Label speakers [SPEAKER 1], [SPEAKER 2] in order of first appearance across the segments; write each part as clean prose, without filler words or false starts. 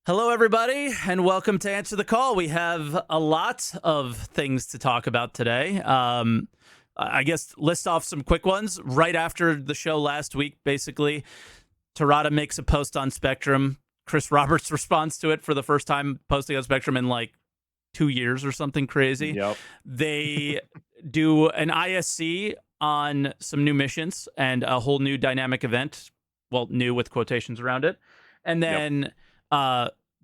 [SPEAKER 1] Hello, everybody, and welcome to Answer the Call. We have a lot of things to talk about today. I guess list off some quick ones. Right after the show last week, basically, Tarada makes a post on Spectrum. Chris Roberts responds to it for the first time, posting on Spectrum in like 2 years or something crazy.
[SPEAKER 2] Yep.
[SPEAKER 1] They do an ISC on some new missions and a whole new dynamic event. Well, new with quotations around it. And then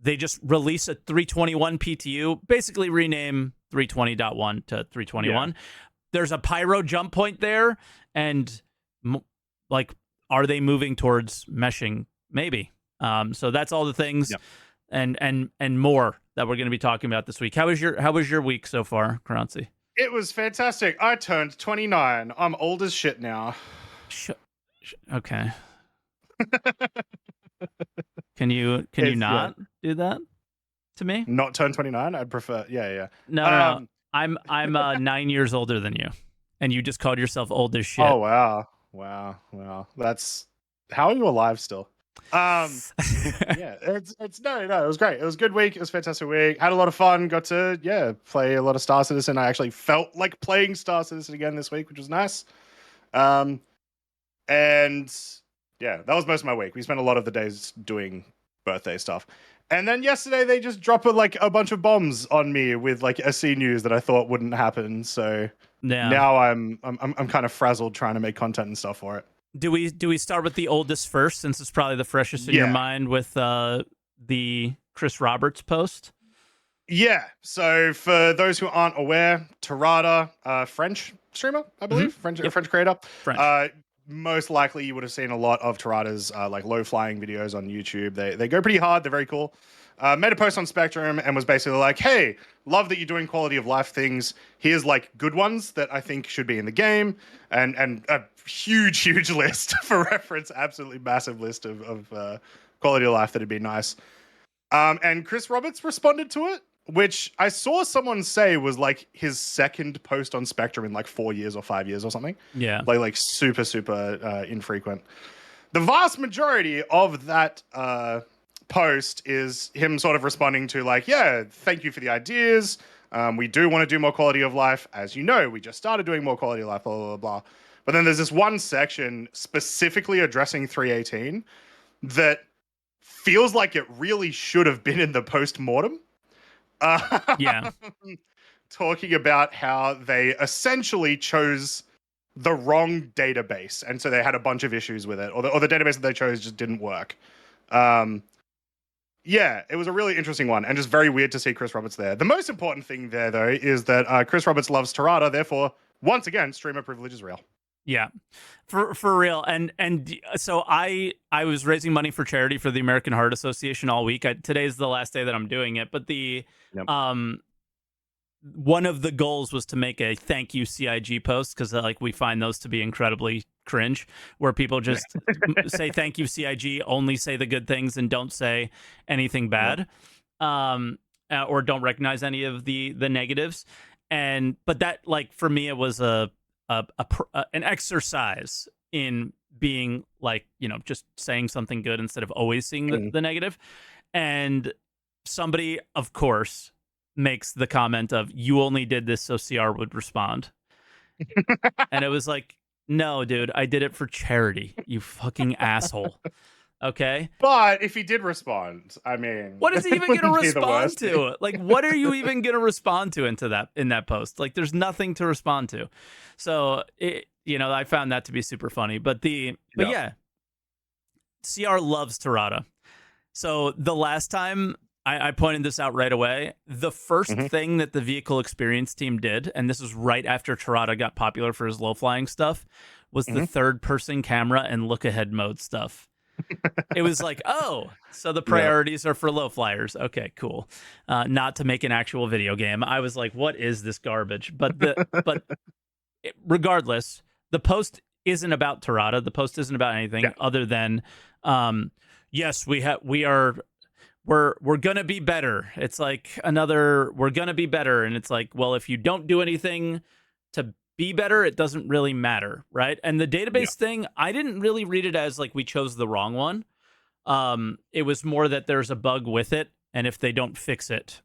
[SPEAKER 1] they just release a 321 PTU, basically rename 320.1 to 321. Yeah. There's a pyro jump point there, and are they moving towards meshing? Maybe. So that's all the things, and more that we're going to be talking about this week. How was your week so far, Croncy?
[SPEAKER 2] It was fantastic. I turned 29. I'm old as shit now.
[SPEAKER 1] Okay. Can you not do that to me?
[SPEAKER 2] Not turn 29? I'd prefer. Yeah.
[SPEAKER 1] No. I'm 9 years older than you, and you just called yourself old as shit.
[SPEAKER 2] Oh wow. That's how are you alive still? Yeah. It's no. It was great. It was a good week. It was a fantastic week. Had a lot of fun. Got to play a lot of Star Citizen. I actually felt like playing Star Citizen again this week, which was nice. And yeah, that was most of my week. We spent a lot of the days doing birthday stuff. And then yesterday they just dropped a bunch of bombs on me with like SC news that I thought wouldn't happen. So now I'm kind of frazzled trying to make content and stuff for it.
[SPEAKER 1] Do we start with the oldest first, since it's probably the freshest in your mind, with the Chris Roberts post?
[SPEAKER 2] Yeah. So for those who aren't aware, Tarada, French streamer, I believe, French creator.
[SPEAKER 1] French.
[SPEAKER 2] Most likely you would have seen a lot of Tarada's low flying videos on YouTube. They go pretty hard. They're very cool. Made a post on Spectrum and was basically like, hey, love that you're doing quality of life things. Here's like good ones that I think should be in the game. And a huge list for reference, absolutely massive list of quality of life that'd be nice. And Chris Roberts responded to it, which I saw someone say was like his second post on Spectrum in like 4 years or 5 years or something.
[SPEAKER 1] Yeah.
[SPEAKER 2] Like super infrequent. The vast majority of that post is him sort of responding to like, yeah, thank you for the ideas. We do want to do more quality of life. As you know, we just started doing more quality of life, blah, blah, blah. But then there's this one section specifically addressing 318 that feels like it really should have been in the post-mortem. Talking about how they essentially chose the wrong database, and so they had a bunch of issues with it, or the database that they chose just didn't work. It was a really interesting one, and just very weird to see Chris Roberts there. The most important thing there, though, is that Chris Roberts loves Tarada, therefore, once again, streamer privilege is real.
[SPEAKER 1] Yeah, for real. And so I was raising money for charity for the American Heart Association all week. Today's the last day that I'm doing it, but one of the goals was to make a thank you CIG post, because we find those to be incredibly cringe, where people just say thank you CIG, only say the good things and don't say anything bad, or don't recognize any of the negatives. But that, for me, it was an exercise in being just saying something good instead of always seeing the negative. And somebody, of course, makes the comment of, you only did this so CR would respond. And it was like, no, dude, I did it for charity, you fucking asshole. Okay?
[SPEAKER 2] But if he did respond, I mean,
[SPEAKER 1] what is he even going to respond to? What are you even going to respond to in that post? There's nothing to respond to. So, I found that to be super funny. But CR loves Tarada. So the last time, I pointed this out right away, the first thing that the vehicle experience team did, and this was right after Tarada got popular for his low-flying stuff, was the third-person camera and look-ahead mode stuff. It was like, oh, so the priorities are for low flyers. Okay, cool. Not to make an actual video game. I was like, what is this garbage? But regardless, the post isn't about Tarada. The post isn't about anything other than, yes, we're gonna be better. It's like we're gonna be better, and it's like, well, if you don't do anything to be better, it doesn't really matter, right? And the database thing, I didn't really read it as we chose the wrong one. It was more that there's a bug with it, and if they don't fix it,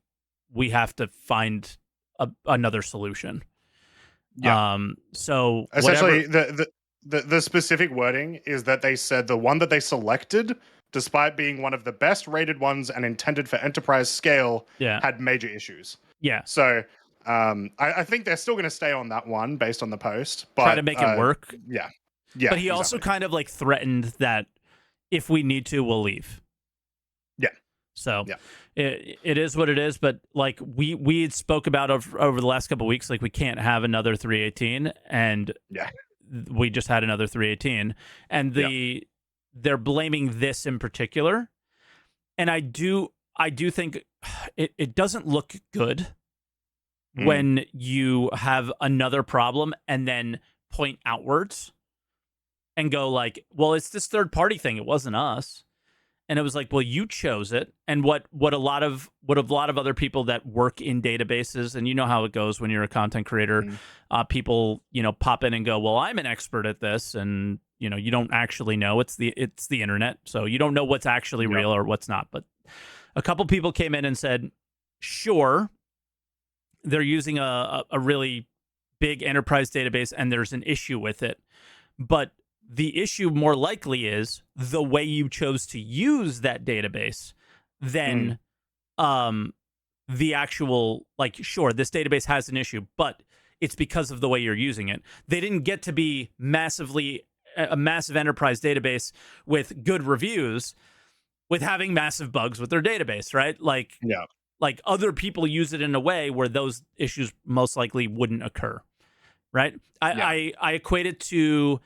[SPEAKER 1] we have to find another solution.
[SPEAKER 2] Yeah.
[SPEAKER 1] So
[SPEAKER 2] Essentially,
[SPEAKER 1] whatever.
[SPEAKER 2] the specific wording is that they said the one that they selected, despite being one of the best rated ones and intended for enterprise scale,
[SPEAKER 1] Yeah,
[SPEAKER 2] had major issues.
[SPEAKER 1] yeah.
[SPEAKER 2] So I think they're still going to stay on that one based on the post,
[SPEAKER 1] Try to
[SPEAKER 2] but
[SPEAKER 1] make it work.
[SPEAKER 2] yeah,
[SPEAKER 1] But
[SPEAKER 2] yeah,
[SPEAKER 1] he also
[SPEAKER 2] exactly,
[SPEAKER 1] kind of like threatened that if we need to, we'll leave.
[SPEAKER 2] yeah,
[SPEAKER 1] So
[SPEAKER 2] yeah,
[SPEAKER 1] it is what it is. But like we had spoke about over the last couple of weeks, like we can't have another 318, and
[SPEAKER 2] yeah,
[SPEAKER 1] we just had another 318, and
[SPEAKER 2] yeah,
[SPEAKER 1] they're blaming this in particular, and I do think it doesn't look good
[SPEAKER 2] mm,
[SPEAKER 1] when you have another problem and then point outwards and go like, well, it's this third party thing, it wasn't us. And it was like, well, you chose it. And what a lot of other people that work in databases, and you know how it goes when you're a content creator,
[SPEAKER 2] mm,
[SPEAKER 1] people, pop in and go, well, I'm an expert at this, and you don't actually know. It's the internet, so you don't know what's actually
[SPEAKER 2] yep,
[SPEAKER 1] real or what's not. But a couple people came in and said, sure, they're using a really big enterprise database, and there's an issue with it, but the issue more likely is the way you chose to use that database
[SPEAKER 2] mm,
[SPEAKER 1] than the actual, like, sure, this database has an issue, but it's because of the way you're using it. They didn't get to be a massive enterprise database with good reviews with having massive bugs with their database, right?
[SPEAKER 2] yeah,
[SPEAKER 1] Like other people use it in a way where those issues most likely wouldn't occur, right?
[SPEAKER 2] yeah,
[SPEAKER 1] I equate it to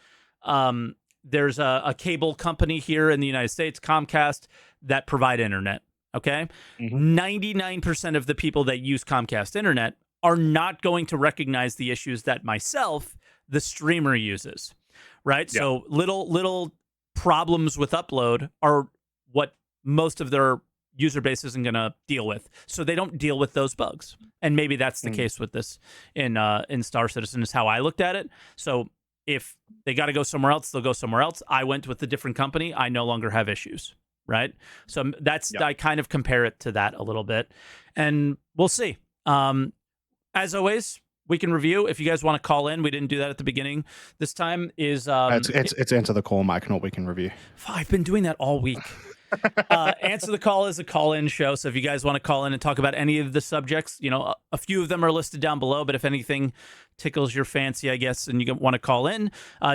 [SPEAKER 1] there's a cable company here in the United States, Comcast, that provide internet. Okay.
[SPEAKER 2] hmm
[SPEAKER 1] 99% of the people that use Comcast internet are not going to recognize the issues that myself, the streamer, uses. Right.
[SPEAKER 2] yeah,
[SPEAKER 1] So little problems with upload are what most of their user base isn't going to deal with. So they don't deal with those bugs. And maybe that's the
[SPEAKER 2] mm,
[SPEAKER 1] case with this in Star Citizen, is how I looked at it. So if they got to go somewhere else, they'll go somewhere else. I went with a different company. I no longer have issues, right? So
[SPEAKER 2] yeah.
[SPEAKER 1] I kind of compare it to that a little bit, and we'll see. As always, we can review. If you guys want to call in, we didn't do that at the beginning. This time is
[SPEAKER 2] It's Enter the Call, Mike, not We Can Review.
[SPEAKER 1] I've been doing that all week. Answer the Call is a call-in show, so if you guys want to call in and talk about any of the subjects, a few of them are listed down below, but if anything tickles your fancy, I guess, and you want to call in,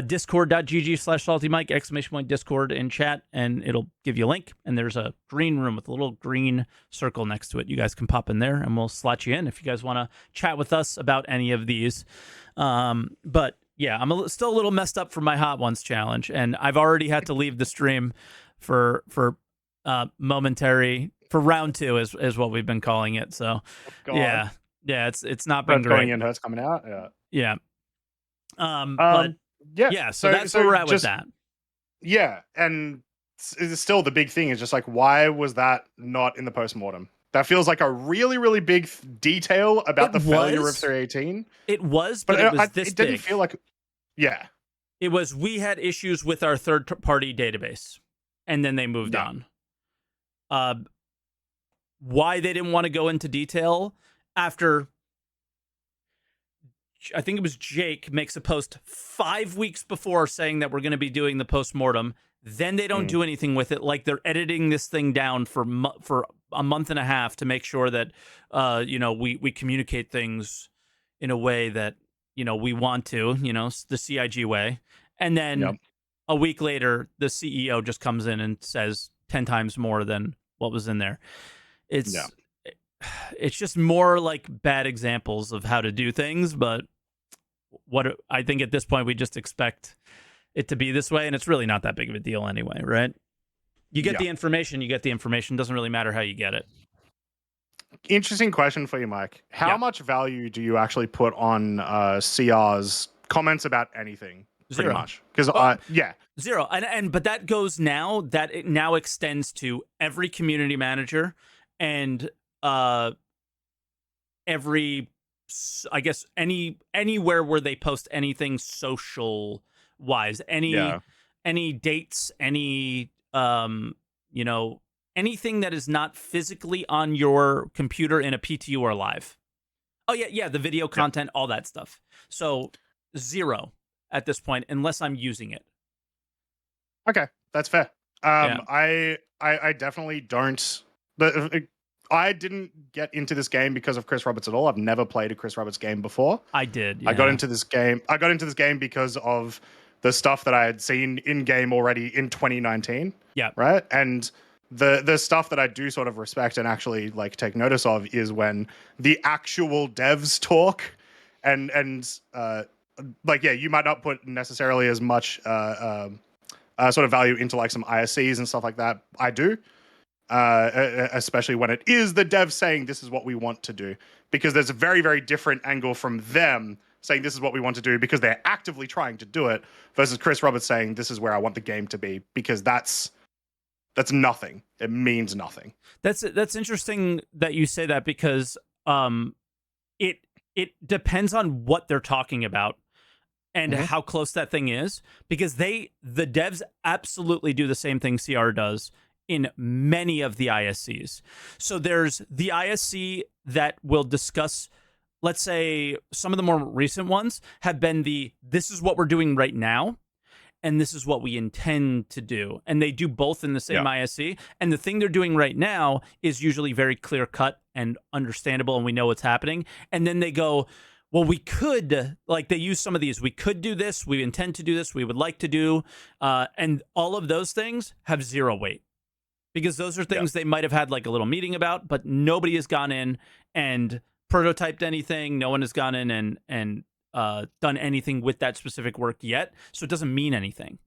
[SPEAKER 1] discord.gg/SaltEMike, !Discord in chat, and it'll give you a link, and there's a green room with a little green circle next to it. You guys can pop in there, and we'll slot you in if you guys want to chat with us about any of these. But yeah, I'm still a little messed up from my Hot Ones challenge, and I've already had to leave the stream for momentary, for round 2 is what we've been calling it. So
[SPEAKER 2] God,
[SPEAKER 1] yeah, it's not been
[SPEAKER 2] Hurt's going
[SPEAKER 1] great.
[SPEAKER 2] in, Hurt's coming out. Yeah.
[SPEAKER 1] Yeah. But
[SPEAKER 2] Yeah.
[SPEAKER 1] yeah, so that's where we're at with that.
[SPEAKER 2] Yeah, and it's still the big thing is just like, why was that not in the postmortem? That feels like a really, really big detail about the failure of 318.
[SPEAKER 1] It was, but it was
[SPEAKER 2] it didn't feel like, yeah.
[SPEAKER 1] It was, we had issues with our third-party database, and then they moved on. Why they didn't want to go into detail after, I think it was Jake makes a post 5 weeks before saying that we're going to be doing the postmortem. Then they don't do anything with it. Like they're editing this thing down for a month and a half to make sure that we communicate things in a way that we want to, the CIG way. And then a week later, the CEO just comes in and says 10 times more than what was in there. It's just more like bad examples of how to do things, but what I think at this point we just expect it to be this way, and it's really not that big of a deal anyway, right? You get the information, doesn't really matter how you get it.
[SPEAKER 2] Interesting question for you, Mike. How much value do you actually put on CR's comments about anything? Pretty
[SPEAKER 1] Zero.
[SPEAKER 2] much. Because
[SPEAKER 1] zero. But that goes now, that it now extends to every community manager and every, I guess, anywhere where they post anything social wise, any dates, any you know, anything that is not physically on your computer in a PTU or live. Oh yeah, the video
[SPEAKER 2] Yep.
[SPEAKER 1] content, all that stuff. So 0 at this point, unless I'm using it.
[SPEAKER 2] Okay, that's fair.
[SPEAKER 1] Yeah.
[SPEAKER 2] I definitely don't. But I didn't get into this game because of Chris Roberts at all. I've never played a Chris Roberts game before.
[SPEAKER 1] I did.
[SPEAKER 2] I got
[SPEAKER 1] Yeah.
[SPEAKER 2] into this game. I got into this game because of the stuff that I had seen in game already in 2019.
[SPEAKER 1] Yeah.
[SPEAKER 2] Right. And the stuff that I do sort of respect and actually like take notice of is when the actual devs talk, and like, yeah, you might not put necessarily as much sort of value into like some ISCs and stuff like that. I do. Especially when it is the dev saying this is what we want to do, because there's a very, very different angle from them saying this is what we want to do because they're actively trying to do it, versus Chris Roberts saying this is where I want the game to be, because that's nothing. It means nothing.
[SPEAKER 1] That's interesting that you say that, because it depends on what they're talking about and how close that thing is, because the devs absolutely do the same thing CR does in many of the ISCs. So there's the ISC that will discuss, let's say some of the more recent ones have been this is what we're doing right now, and this is what we intend to do. And they do both in the same ISC. And the thing they're doing right now is usually very clear cut and understandable, and we know what's happening. And then they go, well, we could, like, they use some of these, we could do this, we intend to do this, we would like to do, and all of those things have 0 weight. Because those are things they might have had like a little meeting about, but nobody has gone in and prototyped anything. No one has gone in and done anything with that specific work yet. So it doesn't mean anything,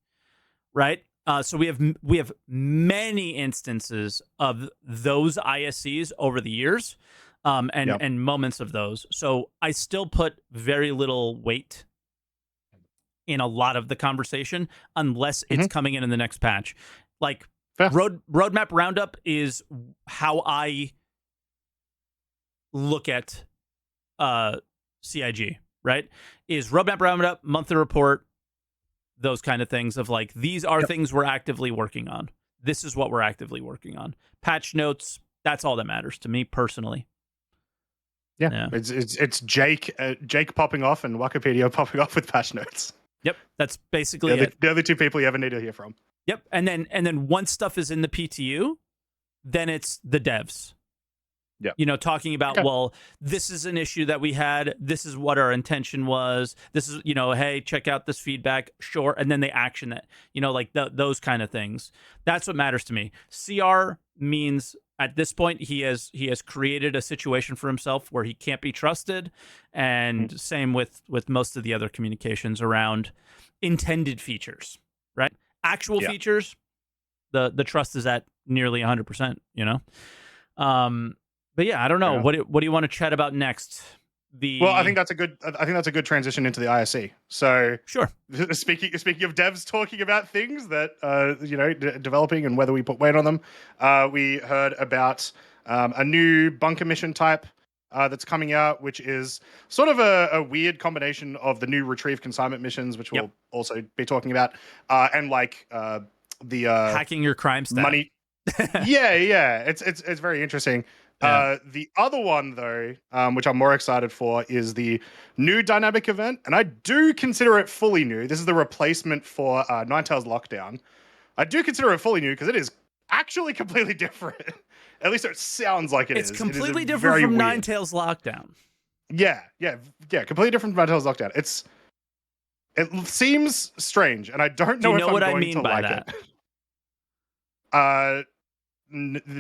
[SPEAKER 1] right? So we have many instances of those ISCs over the years, and moments of those. So I still put very little weight in a lot of the conversation unless it's coming in the next patch. Like, roadmap roundup is how I look at CIG, right? Is roadmap roundup, monthly report, those kind of things of like, these are things we're actively working on. This is what we're actively working on. Patch notes, that's all that matters to me personally.
[SPEAKER 2] Yeah. It's Jake popping off and Wikipedia popping off with patch notes.
[SPEAKER 1] Yep, that's basically it.
[SPEAKER 2] The other two people you ever need to hear from.
[SPEAKER 1] Yep, and then once stuff is in the PTU, then it's the devs.
[SPEAKER 2] Yeah.
[SPEAKER 1] You know, talking about, well, this is an issue that we had. This is what our intention was. This is, you know, hey, check out this feedback. Sure. And then they action it, you know, like those kind of things. That's what matters to me. CR means at this point, he has created a situation for himself where he can't be trusted. And same with most of the other communications around intended features, right? Actual features, the trust is at nearly 100%, you know? But yeah, I don't know. Yeah. What do you want to chat about next? Well,
[SPEAKER 2] I think that's a good transition into the ISC. So
[SPEAKER 1] sure.
[SPEAKER 2] Speaking of devs talking about things that you know, developing and whether we put weight on them, we heard about a new bunker mission type that's coming out, which is sort of a weird combination of the new retrieve consignment missions, which we'll also be talking about, and like the
[SPEAKER 1] hacking your crime stat.
[SPEAKER 2] Money. yeah, it's very interesting. Yeah. The other one, though, which I'm more excited for, is the new dynamic event, and I do consider it fully new. This is the replacement for Ninetales Lockdown. I do consider it fully new because it is actually completely different. At least it sounds like it is.
[SPEAKER 1] It's completely different from Ninetales Lockdown.
[SPEAKER 2] Yeah, completely different from Ninetales Lockdown. It seems strange, and I don't know,
[SPEAKER 1] if I'm
[SPEAKER 2] what
[SPEAKER 1] going
[SPEAKER 2] I mean
[SPEAKER 1] to
[SPEAKER 2] by
[SPEAKER 1] like
[SPEAKER 2] that.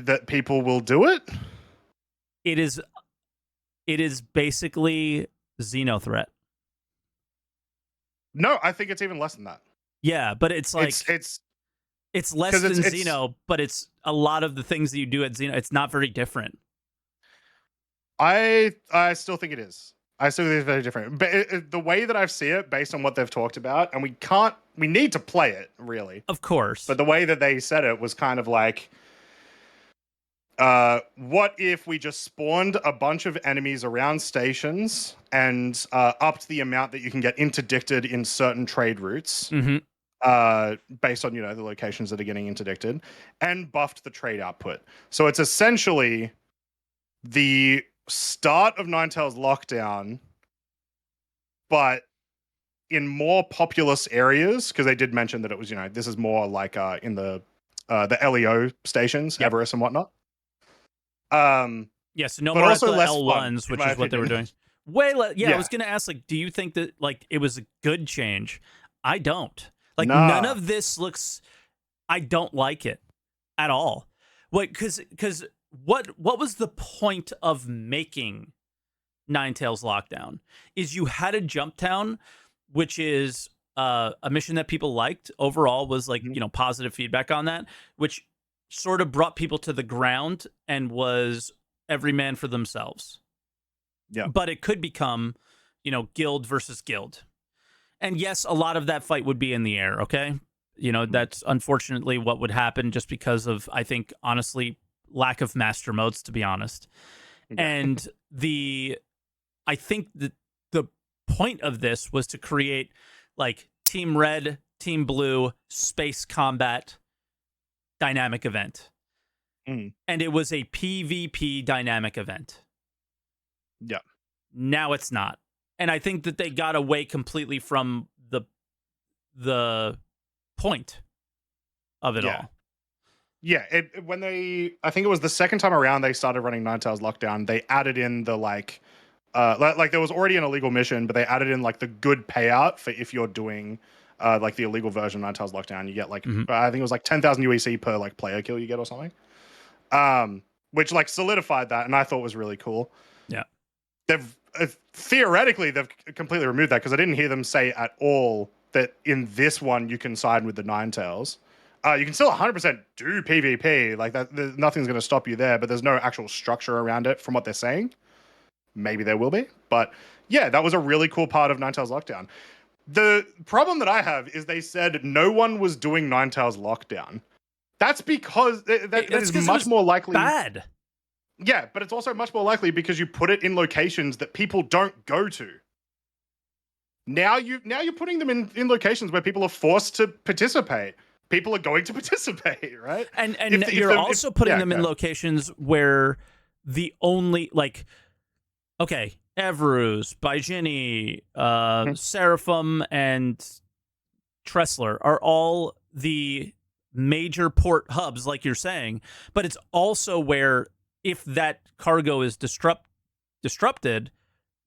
[SPEAKER 2] That people will do it.
[SPEAKER 1] It is basically Xenothreat.
[SPEAKER 2] No, I think it's even less than that.
[SPEAKER 1] Yeah, but it's like it's less than Xeno, but it's a lot of the things that you do at Xeno. It's not very different.
[SPEAKER 2] I still think it is. I still think it's very different. But the way that I see it, based on what they've talked about, and we need to play it, really.
[SPEAKER 1] Of course.
[SPEAKER 2] But the way that they said it was kind of like, what if we just spawned a bunch of enemies around stations and upped the amount that you can get interdicted in certain trade routes?
[SPEAKER 1] Mm-hmm.
[SPEAKER 2] based on the locations that are getting interdicted, and buffed the trade output. So it's essentially the start of Ninetales lockdown, but in more populous areas, because they did mention that it was, this is more like in the LEO stations,
[SPEAKER 1] Yep.
[SPEAKER 2] Everest and whatnot.
[SPEAKER 1] Yes, no
[SPEAKER 2] but
[SPEAKER 1] more at
[SPEAKER 2] also
[SPEAKER 1] the
[SPEAKER 2] less fun,
[SPEAKER 1] L1s,
[SPEAKER 2] in
[SPEAKER 1] which
[SPEAKER 2] my
[SPEAKER 1] is what they were
[SPEAKER 2] opinion.
[SPEAKER 1] doing. Way less. Yeah, I
[SPEAKER 2] Yeah.
[SPEAKER 1] was gonna ask, like, do you think that like it was a good change? I don't. Like, none
[SPEAKER 2] Nah.
[SPEAKER 1] of this looks. I don't like it at all. Wait, because what was the point of making Ninetales Lockdown? Is you had a jump town, which is a mission that people liked overall, was like,
[SPEAKER 2] Mhm.
[SPEAKER 1] positive feedback on that, which sort of brought people to the ground and was every man for themselves.
[SPEAKER 2] Yeah.
[SPEAKER 1] But it could become, guild versus guild. And yes, a lot of that fight would be in the air, okay? That's unfortunately what would happen just because of, I think, honestly, lack of master modes, to be honest.
[SPEAKER 2] Yeah.
[SPEAKER 1] And I think that the point of this was to create like Team Red, Team Blue, space combat dynamic event.
[SPEAKER 2] Mm.
[SPEAKER 1] And it was a PvP dynamic event.
[SPEAKER 2] Yeah.
[SPEAKER 1] Now it's not. And I think that they got away completely from the point of it
[SPEAKER 2] Yeah.
[SPEAKER 1] all.
[SPEAKER 2] Yeah, I think it was the second time around they started running Ninetales Lockdown, they added in the like there was already an illegal mission, but they added in like the good payout for if you're doing like the illegal version of Ninetales Lockdown, you get like
[SPEAKER 1] Mm-hmm.
[SPEAKER 2] I think it was like 10,000 UEC per like player kill you get or something. Which like solidified that, and I thought was really cool.
[SPEAKER 1] Yeah.
[SPEAKER 2] They've theoretically they've completely removed that because I didn't hear them say at all that in this one you can side with the Ninetales. You can still 100% do PvP, like that. Nothing's going to stop you there, but there's no actual structure around it from what they're saying. Maybe there will be, but yeah, that was a really cool part of Ninetales Lockdown. The problem that I have is they said no one was doing Ninetales Lockdown. That's because that
[SPEAKER 1] That's
[SPEAKER 2] is
[SPEAKER 1] because it
[SPEAKER 2] much
[SPEAKER 1] was
[SPEAKER 2] more likely.
[SPEAKER 1] bad.
[SPEAKER 2] Yeah, but it's also much more likely because you put it in locations that people don't go to. Now you're putting them in locations where people are forced to participate. People are going to participate, right?
[SPEAKER 1] And you're also putting them in locations where the only like, okay, Everus, Baijini, Seraphim, and Tressler are all the major port hubs, like you're saying, but it's also where if that cargo is disrupted,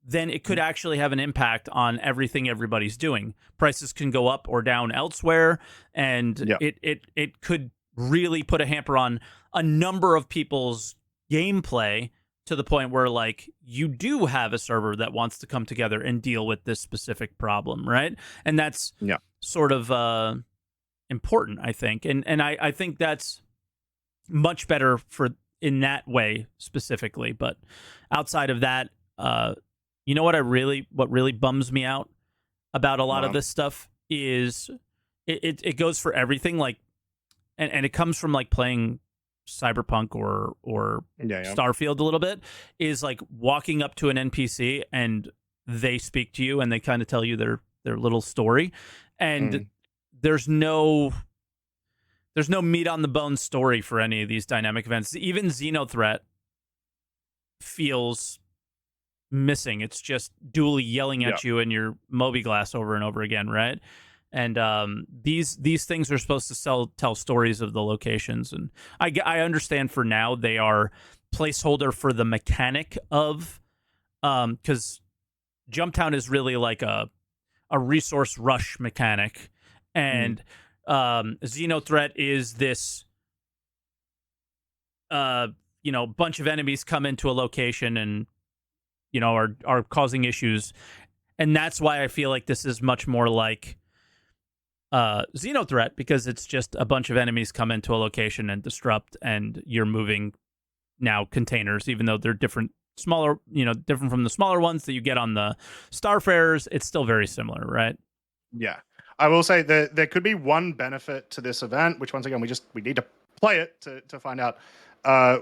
[SPEAKER 1] then it could actually have an impact on everything everybody's doing. Prices can go up or down elsewhere, and it could really put a hamper on a number of people's gameplay to the point where like you do have a server that wants to come together and deal with this specific problem, right? And that's sort of important, I think. And I think that's much better for in that way specifically. But outside of that, you know what really bums me out about a lot of this stuff is it goes for everything, like and it comes from like playing Cyberpunk or Starfield a little bit, is like walking up to an NPC and they speak to you and they kind of tell you their little story, and there's no meat on the bone story for any of these dynamic events. Even Xenothreat feels missing. It's just dually yelling at you in your Mobi-Glass over and over again, right? And these things are supposed to tell stories of the locations, and I understand for now they are placeholder for the mechanic of because Jumptown is really like a resource rush mechanic, and Xenothreat is this bunch of enemies come into a location and are causing issues, and that's why I feel like this is much more like Xenothreat, because it's just a bunch of enemies come into a location and disrupt, and you're moving now containers, even though they're different, smaller, different from the smaller ones that you get on the Starfarers. It's still very similar, right?
[SPEAKER 2] Yeah. I will say that there could be one benefit to this event, which once again we need to play it to find out,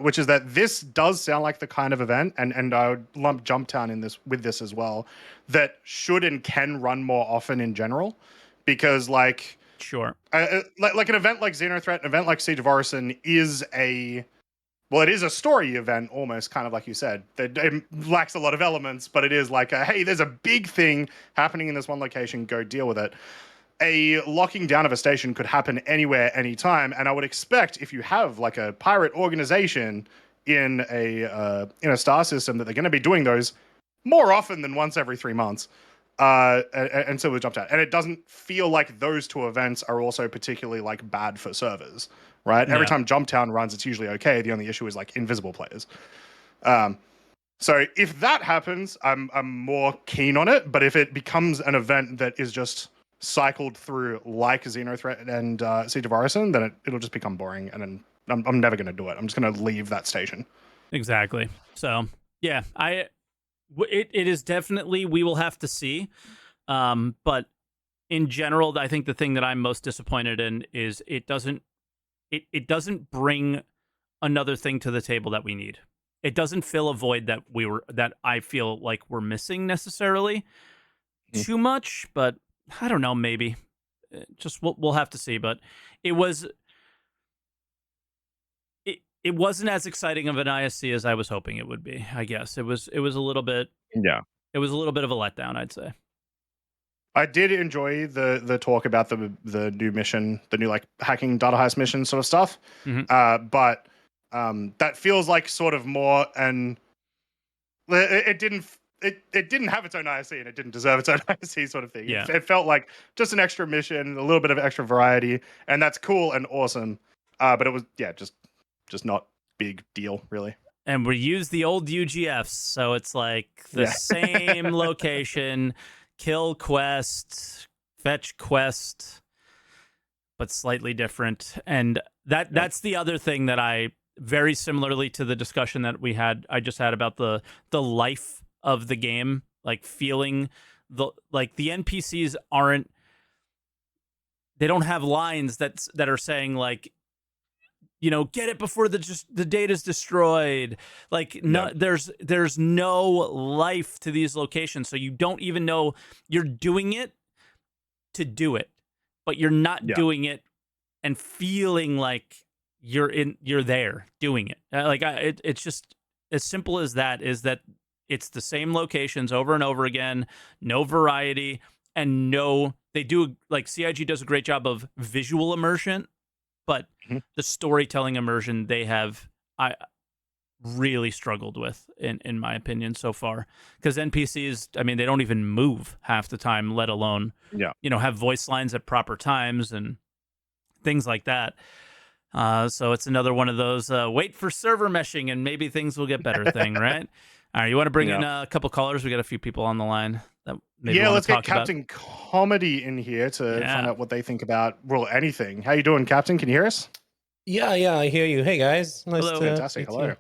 [SPEAKER 2] which is that this does sound like the kind of event, and I would lump Jumptown in this with this as well, that should and can run more often in general, because like
[SPEAKER 1] Sure.
[SPEAKER 2] Like an event like Xenothreat, an event like Siege of Orison is it is a story event almost, kind of like you said. It lacks a lot of elements, but it is like, hey, there's a big thing happening in this one location, go deal with it. A locking down of a station could happen anywhere, anytime, and I would expect if you have like a pirate organization in a star system that they're going to be doing those more often than once every 3 months. And so we jumped out, and it doesn't feel like those two events are also particularly like bad for servers, right? Every time Jumptown runs, it's usually okay. The only issue is like invisible players. So if that happens, I'm more keen on it. But if it becomes an event that is just cycled through like Xenothreat and Siege of Orison, then it'll just become boring, and then I'm never going to do it. I'm just going to leave that station.
[SPEAKER 1] Exactly. So yeah, it is definitely, we will have to see. But in general, I think the thing that I'm most disappointed in is it doesn't bring another thing to the table that we need. It doesn't fill a void that I feel like we're missing necessarily too much, but I don't know, maybe. Just we'll have to see. But it wasn't as exciting of an ISC as I was hoping it would be. I guess it was a little bit.
[SPEAKER 3] Yeah,
[SPEAKER 1] it was a little bit of a letdown, I'd say.
[SPEAKER 2] I did enjoy the talk about the new mission, the new like hacking data heist mission sort of stuff. But that feels like sort of more, and it didn't have its own ISC, and it didn't deserve its own ISC sort of thing.
[SPEAKER 1] Yeah.
[SPEAKER 2] It felt like just an extra mission, a little bit of extra variety, and that's cool and awesome. But it was just not big deal really.
[SPEAKER 1] And we use the old UGFs, so it's like the same location, kill quest, fetch quest, but slightly different. And that's the other thing that I, very similarly to the discussion that I just had about the life of the game, like feeling the NPCs they don't have lines that are saying like, you know, get it before the data's destroyed. Like, no, there's no life to these locations, so you don't even know you're doing it to do it, but you're not doing it and feeling like you're there doing it. It's just as simple as that. Is that it's the same locations over and over again, no variety, and they do, like, CIG does a great job of visual immersion. But the storytelling immersion I really struggled with, in my opinion, so far. Because NPCs, I mean, they don't even move half the time, let alone have voice lines at proper times and things like that. So it's another one of those wait for server meshing and maybe things will get better thing, right? All right, you want to bring in a couple callers? We got a few people on the line.
[SPEAKER 2] Let's get Captain Comedy in here to find out what they think about anything. How you doing, Captain? Can you hear us?
[SPEAKER 4] Yeah, I hear you. Hey guys, nice
[SPEAKER 1] Hello.
[SPEAKER 4] to
[SPEAKER 2] Fantastic. Hello.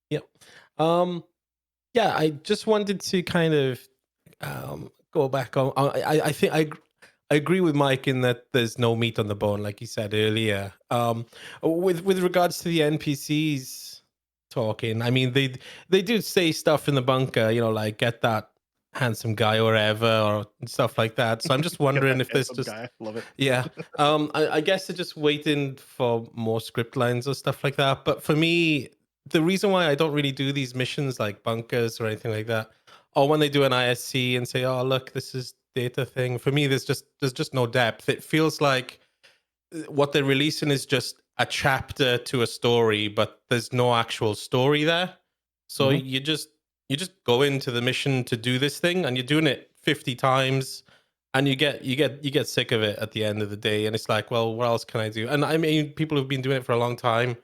[SPEAKER 4] Yep. Yeah, I just wanted to kind of go back on. I think I agree with Mike in that there's no meat on the bone, like he said earlier. With regards to the NPCs talking, I mean they do say stuff in the bunker, you know, like get that handsome guy or whatever, or stuff like that. So I'm just wondering if there's just
[SPEAKER 2] guy. Love it.
[SPEAKER 4] Yeah. I guess they're just waiting for more script lines or stuff like that. But for me, the reason why I don't really do these missions like bunkers or anything like that, or when they do an ISC and say, oh look, this is data thing, for me there's just no depth. It feels like what they're releasing is just a chapter to a story, but there's no actual story there. So you just go into the mission to do this thing, and you're doing it 50 times, and you get sick of it at the end of the day. And it's like, well, what else can I do? And I mean, people who've been doing it for a long time,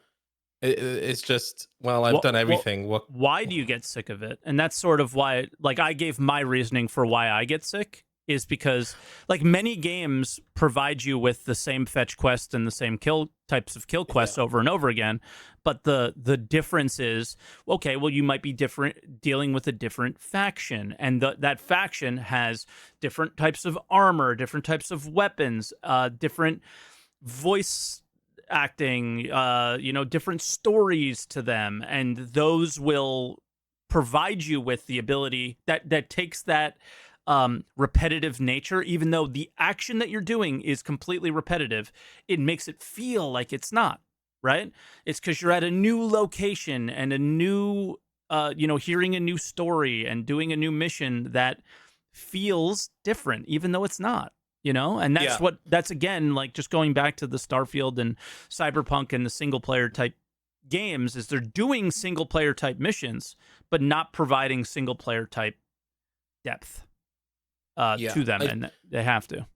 [SPEAKER 4] it's just, well, I've done everything.
[SPEAKER 1] Why do you get sick of it? And that's sort of why, like, I gave my reasoning for why I get sick, is because, like, many games provide you with the same fetch quest and the same types of kill quests over and over again, but the difference is, okay, well, you might be dealing with a different faction, and that faction has different types of armor, different types of weapons, different voice acting, different stories to them, and those will provide you with the ability that takes that repetitive nature, even though the action that you're doing is completely repetitive, it makes it feel like it's not, right? It's because you're at a new location and a new, hearing a new story and doing a new mission that feels different, even though it's not. And that's again, like, just going back to the Starfield and Cyberpunk and the single player type games, is they're doing single player type missions, but not providing single player type depth to them, and they have to.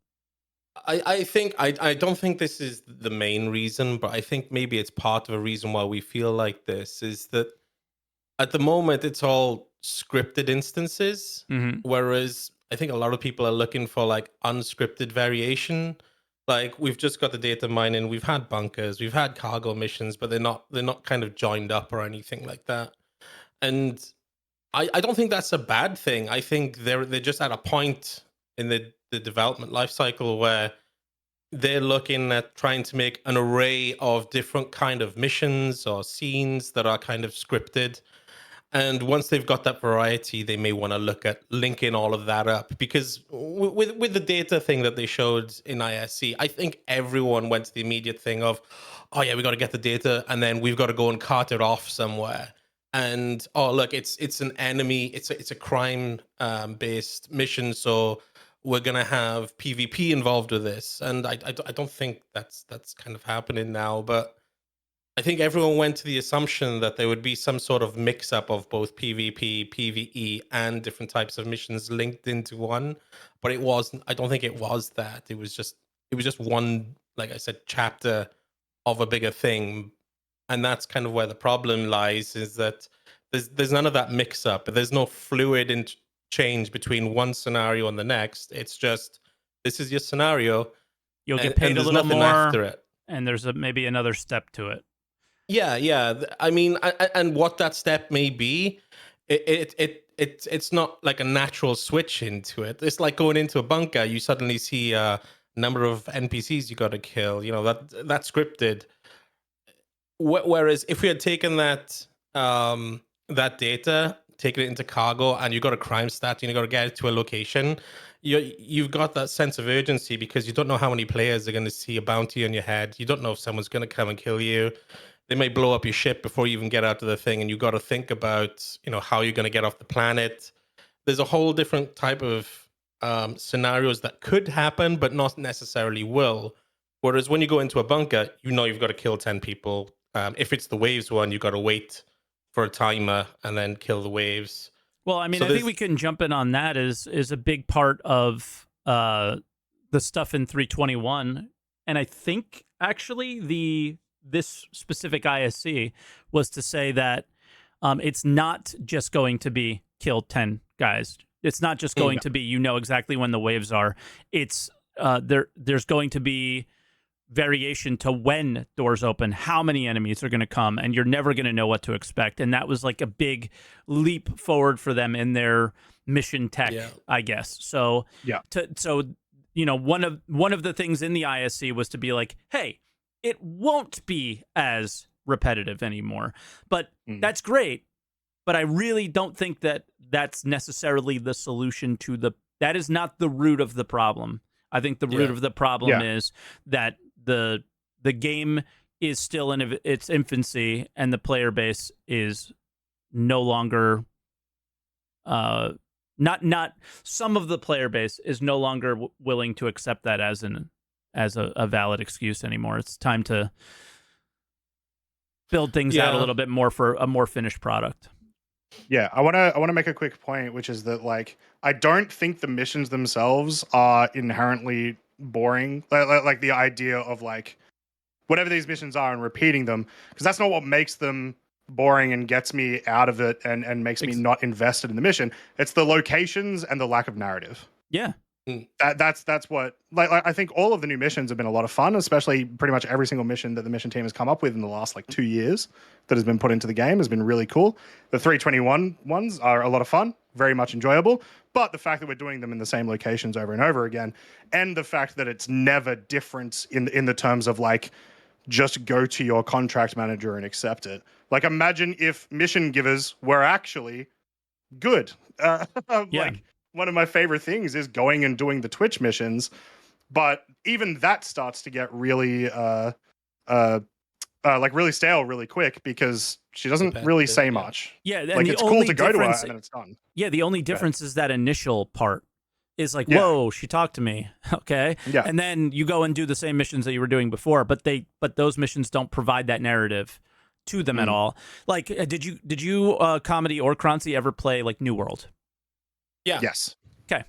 [SPEAKER 4] I think I don't think this is the main reason, but I think maybe it's part of a reason why we feel like this is that at the moment it's all scripted instances, whereas I think a lot of people are looking for like unscripted variation. Like, we've just got the data mining, we've had bunkers, we've had cargo missions, but they're not kind of joined up or anything like that. And I don't think that's a bad thing. I think they're just at a point in the development life cycle where they're looking at trying to make an array of different kind of missions or scenes that are kind of scripted. And once they've got that variety, they may want to look at linking all of that up. Because with the data thing that they showed in ISC, I think everyone went to the immediate thing of, oh yeah, we got to get the data, and then we've got to go and cart it off somewhere. And oh look, it's an enemy, it's a crime based mission, so we're gonna have PvP involved with this. And I don't think that's kind of happening now, but I think everyone went to the assumption that there would be some sort of mix up of both PvP, PvE, and different types of missions linked into one. But it wasn't. I don't think it was that. It was just one, like I said, chapter of a bigger thing. And that's kind of where the problem lies, is that there's none of that mix up. There's no fluid change between one scenario and the next. It's just, this is your scenario.
[SPEAKER 1] You'll get paid a little more
[SPEAKER 4] after it.
[SPEAKER 1] And there's maybe another step to it.
[SPEAKER 4] Yeah. I mean, and what that step may be, it's not like a natural switch into it. It's like going into a bunker. You suddenly see a number of NPCs you got to kill. That's scripted. Whereas if we had taken that data, taken it into cargo, and you got a crime stat, and you got to get it to a location, you've got that sense of urgency because you don't know how many players are going to see a bounty on your head. You don't know if someone's going to come and kill you. They may blow up your ship before you even get out of the thing, and you got to think about how you're going to get off the planet. There's a whole different type of scenarios that could happen, but not necessarily will. Whereas when you go into a bunker, you've got to kill 10 people. If it's the waves one, you've got to wait for a timer and then kill the waves.
[SPEAKER 1] Well, I mean, I think we can jump in on that is a big part of the stuff in 321. And I think actually this specific ISC was to say that it's not just going to be kill 10 guys. It's not just going to be, exactly when the waves are. It's there's going to be variation to when doors open, how many enemies are going to come, and you're never going to know what to expect. And that was like a big leap forward for them in their mission tech, I guess. So one of the things in the ISC was to be like, hey, it won't be as repetitive anymore. But that's great. But I really don't think that that's necessarily the solution to that is not the root of the problem. I think the root of the problem is that the game is still in its infancy, and the player base is no longer not some of the player base is no longer willing to accept that as a valid excuse anymore. It's time to build things out a little bit more for a more finished product.
[SPEAKER 2] Yeah, I want to make a quick point, which is that, like, I don't think the missions themselves are inherently boring. Like the idea of, like, whatever these missions are and repeating them, because that's not what makes them boring and gets me out of it and makes me not invested in the mission. It's the locations and the lack of narrative.
[SPEAKER 1] Yeah.
[SPEAKER 2] That's what, like I think all of the new missions have been a lot of fun, especially pretty much every single mission that the mission team has come up with in the last 2 years that has been put into the game has been really cool. The 321 ones are a lot of fun, very much enjoyable, but the fact that we're doing them in the same locations over and over again, and the fact that it's never different in the terms of, like, just go to your contract manager and accept it. Like, imagine if mission givers were actually good. one of my favorite things is going and doing the Twitch missions, but even that starts to get really like really stale really quick because she doesn't really
[SPEAKER 4] Repetitive,
[SPEAKER 2] say
[SPEAKER 4] yeah.
[SPEAKER 2] much.
[SPEAKER 1] Yeah, and
[SPEAKER 2] Like
[SPEAKER 1] the
[SPEAKER 2] it's cool
[SPEAKER 1] only
[SPEAKER 2] to go to her
[SPEAKER 1] difference,
[SPEAKER 2] and then it's done.
[SPEAKER 1] yeah, the only
[SPEAKER 2] Go ahead.
[SPEAKER 1] difference is that initial part is like,
[SPEAKER 2] Yeah.
[SPEAKER 1] whoa, she talked to me, okay,
[SPEAKER 2] Yeah.
[SPEAKER 1] and then you go and do the same missions that you were doing before, but those missions don't provide that narrative to them at all. Like, did you Comedy or Croncy ever play like New World?
[SPEAKER 4] Yeah.
[SPEAKER 2] Yes.
[SPEAKER 1] Okay.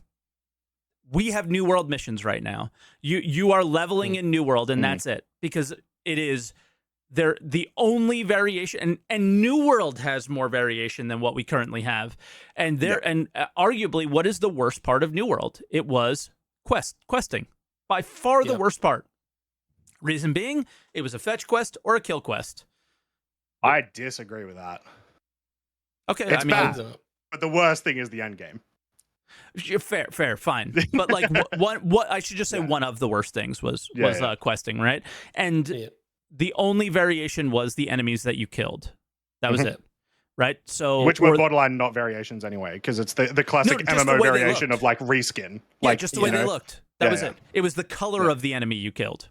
[SPEAKER 1] We have New World missions right now. You are leveling in New World, and that's it, because it is the only variation, and New World has more variation than what we currently have. And arguably, what is the worst part of New World? It was questing. By far the worst part. Reason being, it was a fetch quest or a kill quest.
[SPEAKER 2] I disagree with that.
[SPEAKER 1] Okay,
[SPEAKER 2] It's bad, but the worst thing is the end game.
[SPEAKER 1] Fair, fine. But like, what I should just say, one of the worst things was questing, right? And the only variation was the enemies that you killed. That was it, right? So
[SPEAKER 2] which were borderline not variations anyway, because it's the classic MMO variation of like reskin. Like,
[SPEAKER 1] just the way they looked. That was it. It was the color of the enemy you killed.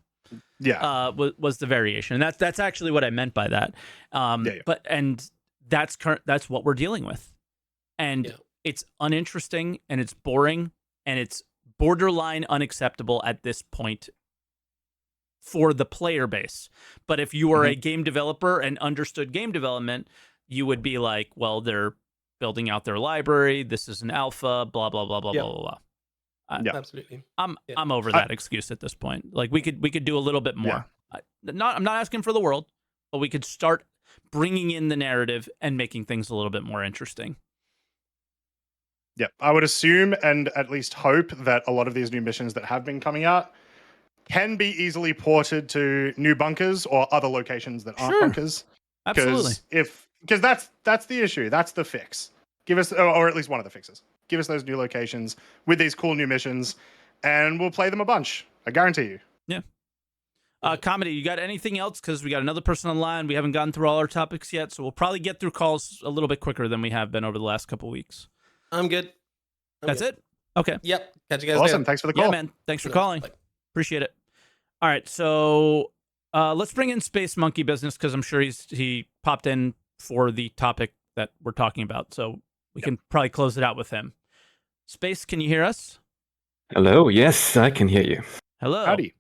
[SPEAKER 2] Yeah,
[SPEAKER 1] was the variation, and that's actually what I meant by that. But that's what we're dealing with, and it's uninteresting, and it's boring, and it's borderline unacceptable at this point for the player base. But if you were a game developer and understood game development, you would be like, well, they're building out their library. This is an alpha, blah, blah, blah, blah, blah, blah, blah.
[SPEAKER 4] Absolutely.
[SPEAKER 1] I'm over that excuse at this point. Like we could do a little bit more. I'm not asking for the world, but we could start bringing in the narrative and making things a little bit more interesting.
[SPEAKER 2] Yeah, I would assume and at least hope that a lot of these new missions that have been coming out can be easily ported to new bunkers or other locations that aren't bunkers.
[SPEAKER 1] Absolutely.
[SPEAKER 2] Because that's the issue. That's the fix. Give us, or at least one of the fixes. Give us those new locations with these cool new missions, and we'll play them a bunch. I guarantee you.
[SPEAKER 1] Yeah. Comedy, you got anything else? Because we got another person online. We haven't gotten through all our topics yet, so we'll probably get through calls a little bit quicker than we have been over the last couple of weeks.
[SPEAKER 4] I'm good.
[SPEAKER 1] That's it? Okay.
[SPEAKER 4] Yep. Catch you guys
[SPEAKER 2] Awesome.
[SPEAKER 4] later.
[SPEAKER 2] Thanks for the call.
[SPEAKER 1] Yeah, man. Thanks for calling. Appreciate it. All right, so let's bring in Space Monkey Business, because I'm sure he popped in for the topic that we're talking about, so we can probably close it out with him. Space, can you hear us?
[SPEAKER 3] Hello. Yes, I can hear you.
[SPEAKER 1] Hello.
[SPEAKER 2] Howdy.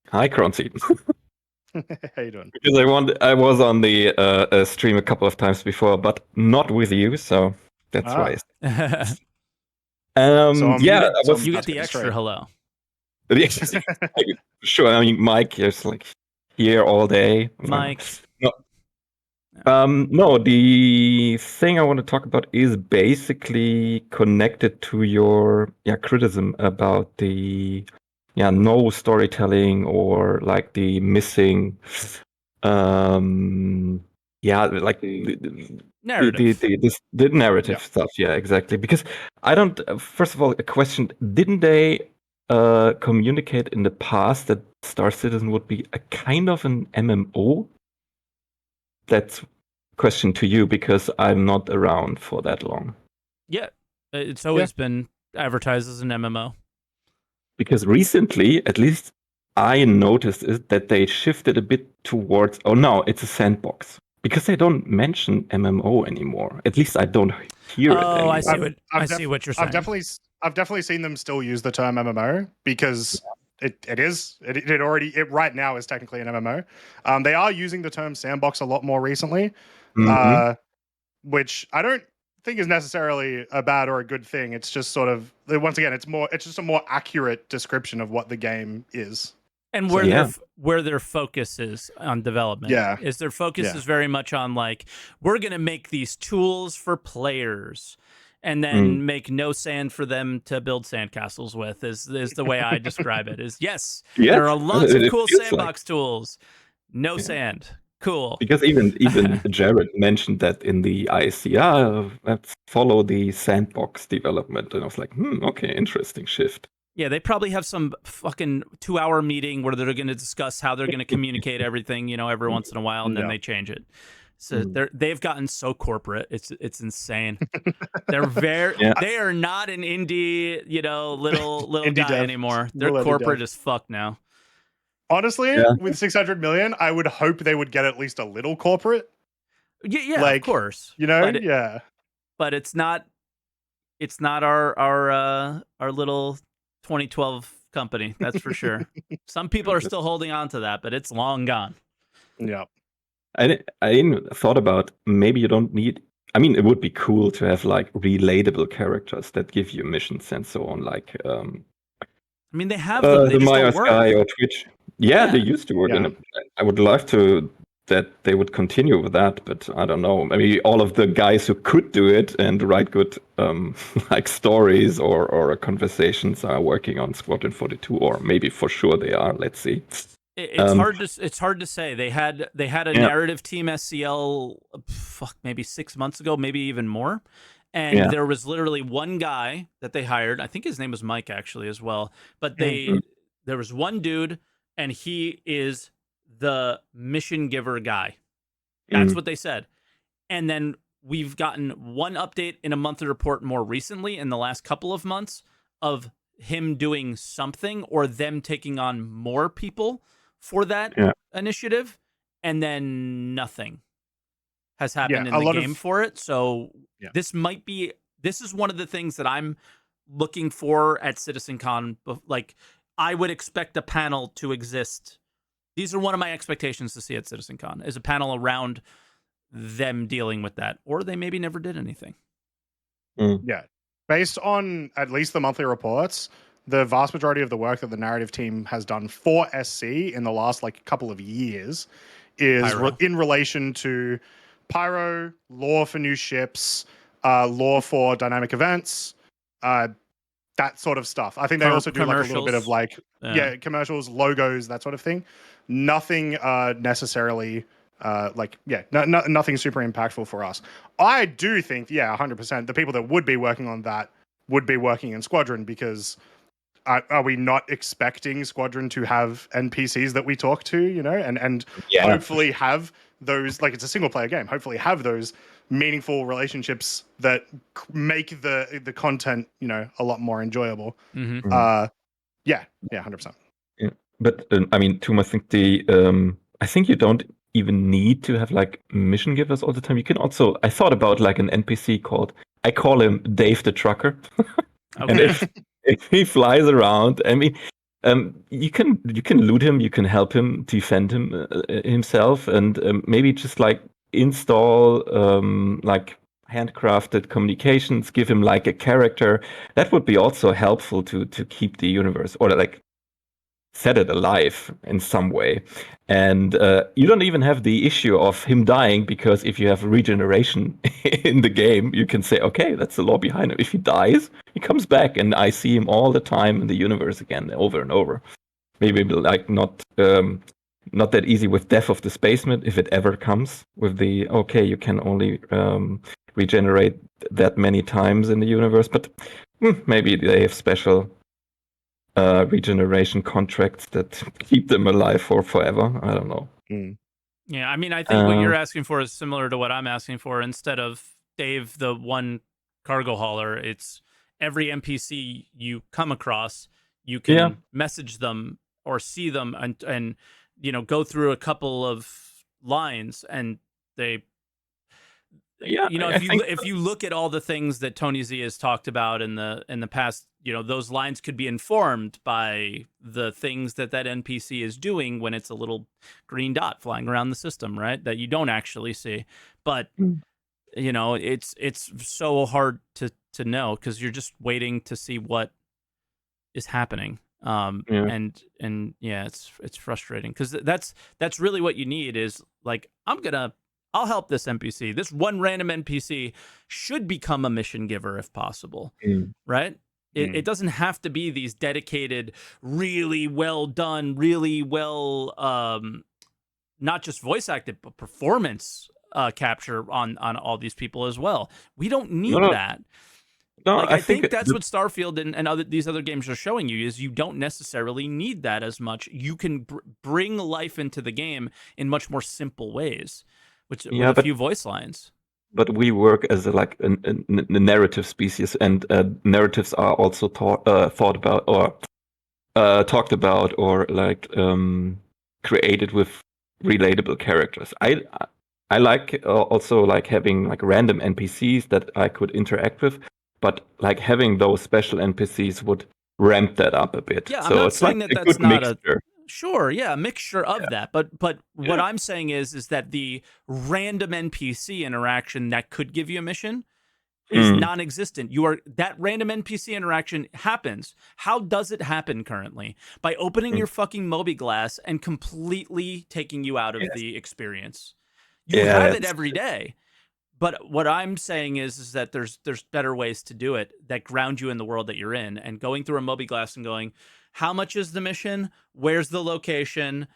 [SPEAKER 3] Hi, Croncy.
[SPEAKER 2] How you doing?
[SPEAKER 3] Because I was on the stream a couple of times before, but not with you, so that's why.
[SPEAKER 2] So
[SPEAKER 1] you get the extra hello.
[SPEAKER 3] Sure. I mean, Mike is like here all day.
[SPEAKER 1] Mike.
[SPEAKER 3] No, the thing I want to talk about is basically connected to your criticism about the no storytelling, or like the missing like
[SPEAKER 1] narrative.
[SPEAKER 3] the narrative stuff. Yeah, exactly. Because I don't, first of all, a question, didn't they communicate in the past that Star Citizen would be a kind of an MMO? That's a question to you, because I'm not around for that long.
[SPEAKER 1] Yeah, it's always been advertised as an MMO.
[SPEAKER 3] Because recently, at least I noticed, is that they shifted a bit towards, it's a sandbox. Because they don't mention MMO anymore. At least I don't hear it anymore.
[SPEAKER 1] I see what you're saying.
[SPEAKER 2] I've definitely seen them still use the term MMO, because it right now is technically an MMO. They are using the term sandbox a lot more recently, which I don't think is necessarily a bad or a good thing. It's just sort of, once again, it's just a more accurate description of what the game is.
[SPEAKER 1] And where their focus is on development.
[SPEAKER 2] Yeah.
[SPEAKER 1] Is their focus is very much on like, we're going to make these tools for players and then make no sand for them to build sandcastles with, is the way I describe it. There are lots of cool sandbox tools. No sand. Cool.
[SPEAKER 3] Because even Jared mentioned that in the IC, let's follow the sandbox development. And I was like, okay, interesting shift.
[SPEAKER 1] Yeah, they probably have some fucking 2-hour meeting where they're going to discuss how they're going to communicate everything, every once in a while, and then they change it. So they've gotten so corporate. It's insane. They're they are not an indie, little
[SPEAKER 2] Indie
[SPEAKER 1] guy
[SPEAKER 2] dev.
[SPEAKER 1] anymore. They're
[SPEAKER 2] Little indie
[SPEAKER 1] corporate
[SPEAKER 2] dev.
[SPEAKER 1] as fuck now.
[SPEAKER 2] Honestly,
[SPEAKER 3] Yeah.
[SPEAKER 2] with 600 million, I would hope they would get at least a little corporate.
[SPEAKER 1] Yeah, of course.
[SPEAKER 2] Yeah.
[SPEAKER 1] But it's not our little 2012 company, that's for sure. Some people are still holding on to that, but it's long gone.
[SPEAKER 2] Yeah.
[SPEAKER 3] I even thought about maybe you don't need. I mean, it would be cool to have like relatable characters that give you missions and so on, like
[SPEAKER 1] I mean, they have them. They
[SPEAKER 3] the
[SPEAKER 1] just
[SPEAKER 3] Maya
[SPEAKER 1] don't work.
[SPEAKER 3] Sky or Twitch. Yeah, they used to work.
[SPEAKER 2] Yeah.
[SPEAKER 3] I would love to that they would continue with that, but I don't know. Maybe all of the guys who could do it and write good like stories or conversations are working on Squadron 42, or maybe for sure they are. Let's see.
[SPEAKER 1] It's hard to say. They had a narrative team SCL maybe 6 months ago, maybe even more. And there was literally one guy that they hired. I think his name was Mike actually as well. But there was one dude, and he is the mission giver guy. That's what they said. And then we've gotten one update in a monthly report more recently in the last couple of months of him doing something or them taking on more people for that initiative, and then nothing has happened in the game for it. So this is one of the things that I'm looking for at CitizenCon. Like, I would expect a panel to exist. These are one of my expectations to see at CitizenCon, is a panel around them dealing with that, or they maybe never did anything.
[SPEAKER 2] Yeah. Based on at least the monthly reports, the vast majority of the work that the narrative team has done for SC in the last couple of years is in relation to Pyro, lore for new ships, lore for dynamic events, that sort of stuff. I think they also do a little bit of commercials, logos, that sort of thing. Nothing necessarily nothing super impactful for us. I do think 100% the people that would be working on that would be working in Squadron, because are we not expecting Squadron to have NPCs that we talk to, and hopefully have those, it's a single player game, hopefully have those meaningful relationships that make the content, a lot more enjoyable. 100%.
[SPEAKER 3] Yeah, but I mean, too much. I think you don't even need to have mission givers all the time. You can also. I thought about an NPC I call him Dave the Trucker. And if he flies around, I mean, you can loot him, you can help him defend himself, and maybe just install handcrafted communications, give him a character. That would be also helpful to keep the universe, or set it alive in some way. And you don't even have the issue of him dying, because if you have regeneration in the game, you can say, okay, that's the law behind him. If he dies, he comes back, and I see him all the time in the universe again, over and over. Maybe not that easy with Death of the Spaceman, if it ever comes, with the, okay, you can only regenerate that many times in the universe, but maybe they have special regeneration contracts that keep them alive for forever. I don't know.
[SPEAKER 1] Yeah, I mean, I think what you're asking for is similar to what I'm asking for. Instead of Dave, the one cargo hauler, it's every NPC you come across, you can message them or see them and go through a couple of lines, and they if you look at all the things that Tony Z has talked about in the past, those lines could be informed by the things that NPC is doing when it's a little green dot flying around the system, right? That you don't actually see. But it's so hard to know, because you're just waiting to see what is happening. And it's frustrating, because that's really what you need is I'll help this NPC. This one random NPC should become a mission giver if possible, right? It doesn't have to be these dedicated, really well done, really well, not just voice acted, but performance capture on all these people as well. We don't need that.
[SPEAKER 3] No,
[SPEAKER 1] I think that's what Starfield and these other games are showing you, is you don't necessarily need that as much. You can bring life into the game in much more simple ways, with
[SPEAKER 3] Yeah,
[SPEAKER 1] a
[SPEAKER 3] but
[SPEAKER 1] few voice lines.
[SPEAKER 3] we work as a narrative species, and narratives are also thought about or talked about or like created with relatable characters. I like also like having like random NPCs that I could interact with, but like having those special NPCs would ramp that up a bit.
[SPEAKER 1] Yeah, I'm
[SPEAKER 3] So
[SPEAKER 1] not
[SPEAKER 3] it's like
[SPEAKER 1] saying that
[SPEAKER 3] a
[SPEAKER 1] that's
[SPEAKER 3] good
[SPEAKER 1] not
[SPEAKER 3] mixture.
[SPEAKER 1] sure, yeah, a mixture of that. But what
[SPEAKER 3] Yeah.
[SPEAKER 1] I'm saying is that the random NPC interaction that could give you a mission is non-existent. That random NPC interaction happens. How does it happen currently? By opening your fucking Moby-Glass and completely taking you out of
[SPEAKER 3] Yes.
[SPEAKER 1] the experience. You
[SPEAKER 3] Yeah,
[SPEAKER 1] have it
[SPEAKER 3] that's
[SPEAKER 1] every day. But what I'm saying is that there's better ways to do it that ground you in the world that you're in, and going through a Moby-Glass and going, how much is the mission? Where's the location?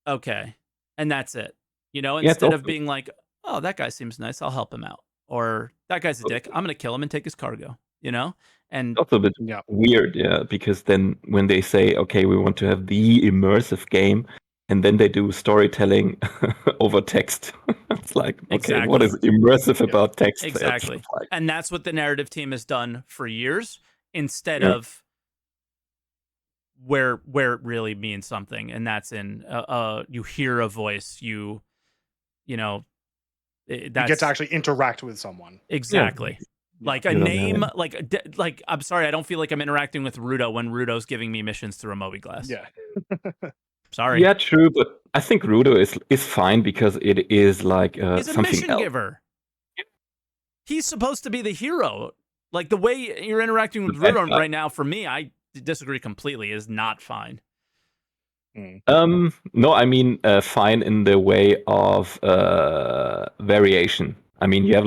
[SPEAKER 1] Okay. And that's it. You know,
[SPEAKER 3] yeah, it's
[SPEAKER 1] instead of
[SPEAKER 3] also
[SPEAKER 1] being like, oh, that guy seems nice, I'll help him out. Or that guy's a dick, I'm gonna kill him and take his cargo, you know? And
[SPEAKER 3] a bit
[SPEAKER 2] Yeah.
[SPEAKER 3] weird, yeah, because then when they say, okay, we want to have the immersive game, and then they do storytelling over text, it's like, okay, what is immersive about text?
[SPEAKER 1] exactly.
[SPEAKER 3] It's like,
[SPEAKER 1] And that's what the narrative team has done for years, instead
[SPEAKER 3] Yeah.
[SPEAKER 1] of where it really means something, and that's in you hear a voice, you know,
[SPEAKER 2] You
[SPEAKER 1] that's
[SPEAKER 2] get to actually interact with someone.
[SPEAKER 1] exactly. Like a
[SPEAKER 3] You don't
[SPEAKER 1] name,
[SPEAKER 3] have
[SPEAKER 1] like I'm sorry, I don't feel like I'm interacting with Rudo when Rudo's giving me missions through a Moby-Glass.
[SPEAKER 2] Yeah.
[SPEAKER 1] Sorry.
[SPEAKER 3] Yeah, true, but I think Rudo is fine because it is like
[SPEAKER 1] He's a
[SPEAKER 3] something
[SPEAKER 1] mission
[SPEAKER 3] else.
[SPEAKER 1] giver. He's supposed to be the hero. Like the way you're interacting with
[SPEAKER 3] The bad
[SPEAKER 1] Rudo
[SPEAKER 3] guy.
[SPEAKER 1] right now, for me, I disagree completely, is not fine.
[SPEAKER 3] No, I mean fine in the way of variation. I mean, you have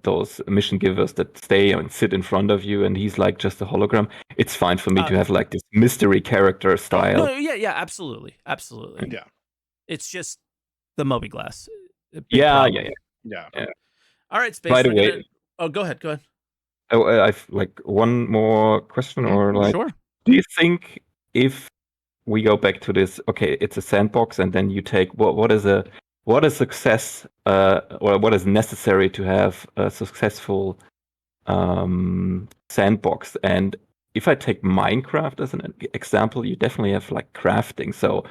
[SPEAKER 3] those mission givers that stay and sit in front of you, and he's like just a hologram. It's fine for me to have like this mystery character style.
[SPEAKER 1] No, yeah, absolutely.
[SPEAKER 2] Yeah.
[SPEAKER 1] It's just the Moby-Glass. A big
[SPEAKER 3] Yeah,
[SPEAKER 1] problem.
[SPEAKER 2] Yeah.
[SPEAKER 1] All right, Space.
[SPEAKER 3] By the
[SPEAKER 1] we're
[SPEAKER 3] way,
[SPEAKER 1] gonna... Oh, go ahead.
[SPEAKER 3] I've like one more question, or like,
[SPEAKER 1] Sure.
[SPEAKER 3] do you think if we go back to this, okay, it's a sandbox, and then you take what is success, or what is necessary to have a successful sandbox? And if I take Minecraft as an example, you definitely have like crafting. So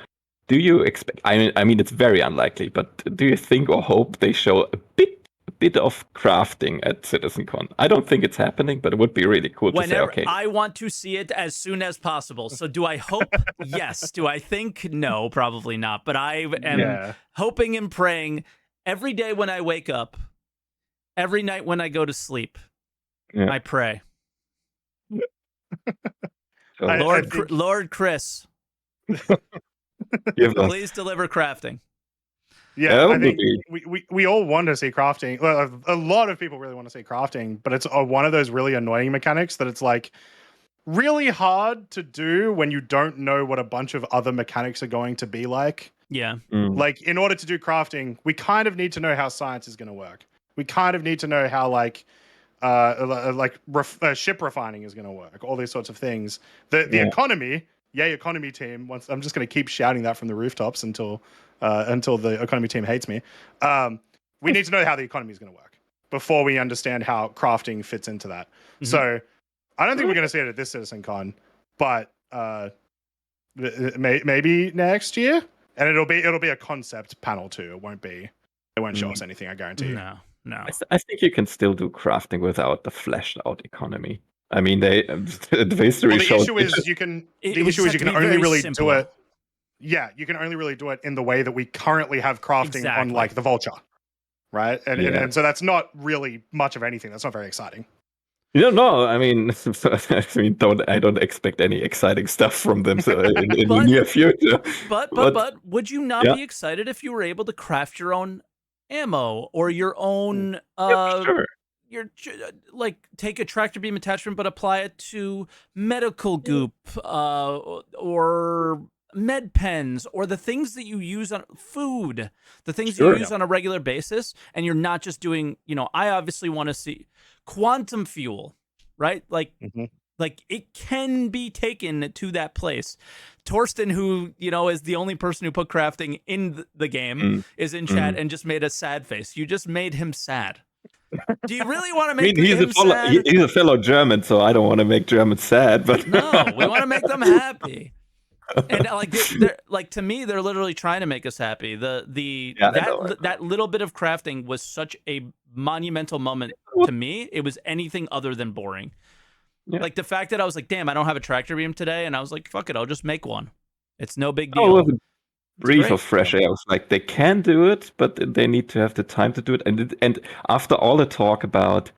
[SPEAKER 3] do you expect? I mean, it's very unlikely, but do you think or hope they show a bit of crafting at CitizenCon? I don't think it's happening, but it would be really cool to say, okay,
[SPEAKER 1] I want to see it as soon as possible. So do I hope? Yes. Do I think? No, probably not. But I am hoping and praying every day when I wake up, every night when I go to sleep.
[SPEAKER 3] Yeah.
[SPEAKER 1] I pray.
[SPEAKER 3] So,
[SPEAKER 1] Lord Chris, please deliver crafting.
[SPEAKER 2] Yeah, I think we all want to see crafting. Well, a lot of people really want to see crafting, but it's one of those really annoying mechanics that it's like really hard to do when you don't know what a bunch of other mechanics are going to be like.
[SPEAKER 1] Yeah.
[SPEAKER 2] Like, in order to do crafting, we kind of need to know how science is going to work. We kind of need to know how ship refining is going to work. All these sorts of things. The economy, yay economy team. I'm just going to keep shouting that from the rooftops until the economy team hates me. We need to know how the economy is going to work before we understand how crafting fits into that. Mm-hmm. So I don't think we're going to see it at this CitizenCon, but maybe next year, and it'll be a concept panel too. They won't show us anything, I guarantee you.
[SPEAKER 1] No.
[SPEAKER 3] I think you can still do crafting without the fleshed out economy. I mean, the history shows.
[SPEAKER 2] The issue is you can only really do it. Yeah, you can only really do it in the way that we currently have crafting on like the Vulture, right? And so that's not really much of anything. That's not very exciting.
[SPEAKER 3] No. I mean, I don't expect any exciting stuff from them in the near future.
[SPEAKER 1] But would you not be excited if you were able to craft your own ammo or your own
[SPEAKER 3] sure.
[SPEAKER 1] like take a tractor beam attachment but apply it to medical goop or med pens or the things that you use on food, the things you use on a regular basis, and you're not just doing, I obviously want to see quantum fuel, right? Like Like, it can be taken to that place. Torsten, who, is the only person who put crafting in the game, is in chat and just made a sad face. You just made him sad. Do you really want to make him sad?
[SPEAKER 3] He's a fellow German, so I don't want to make Germans sad. But
[SPEAKER 1] no, we want to make them happy. And they're to me, they're literally trying to make us happy. That little bit of crafting was such a monumental moment to me. It was anything other than boring. Yeah. Like the fact that I was like, damn, I don't have a tractor beam today, and I was like, fuck it, I'll just make one. It's no big deal.
[SPEAKER 3] It was a breath of fresh air. I was like, they can do it, but they need to have the time to do it. And after all the talk about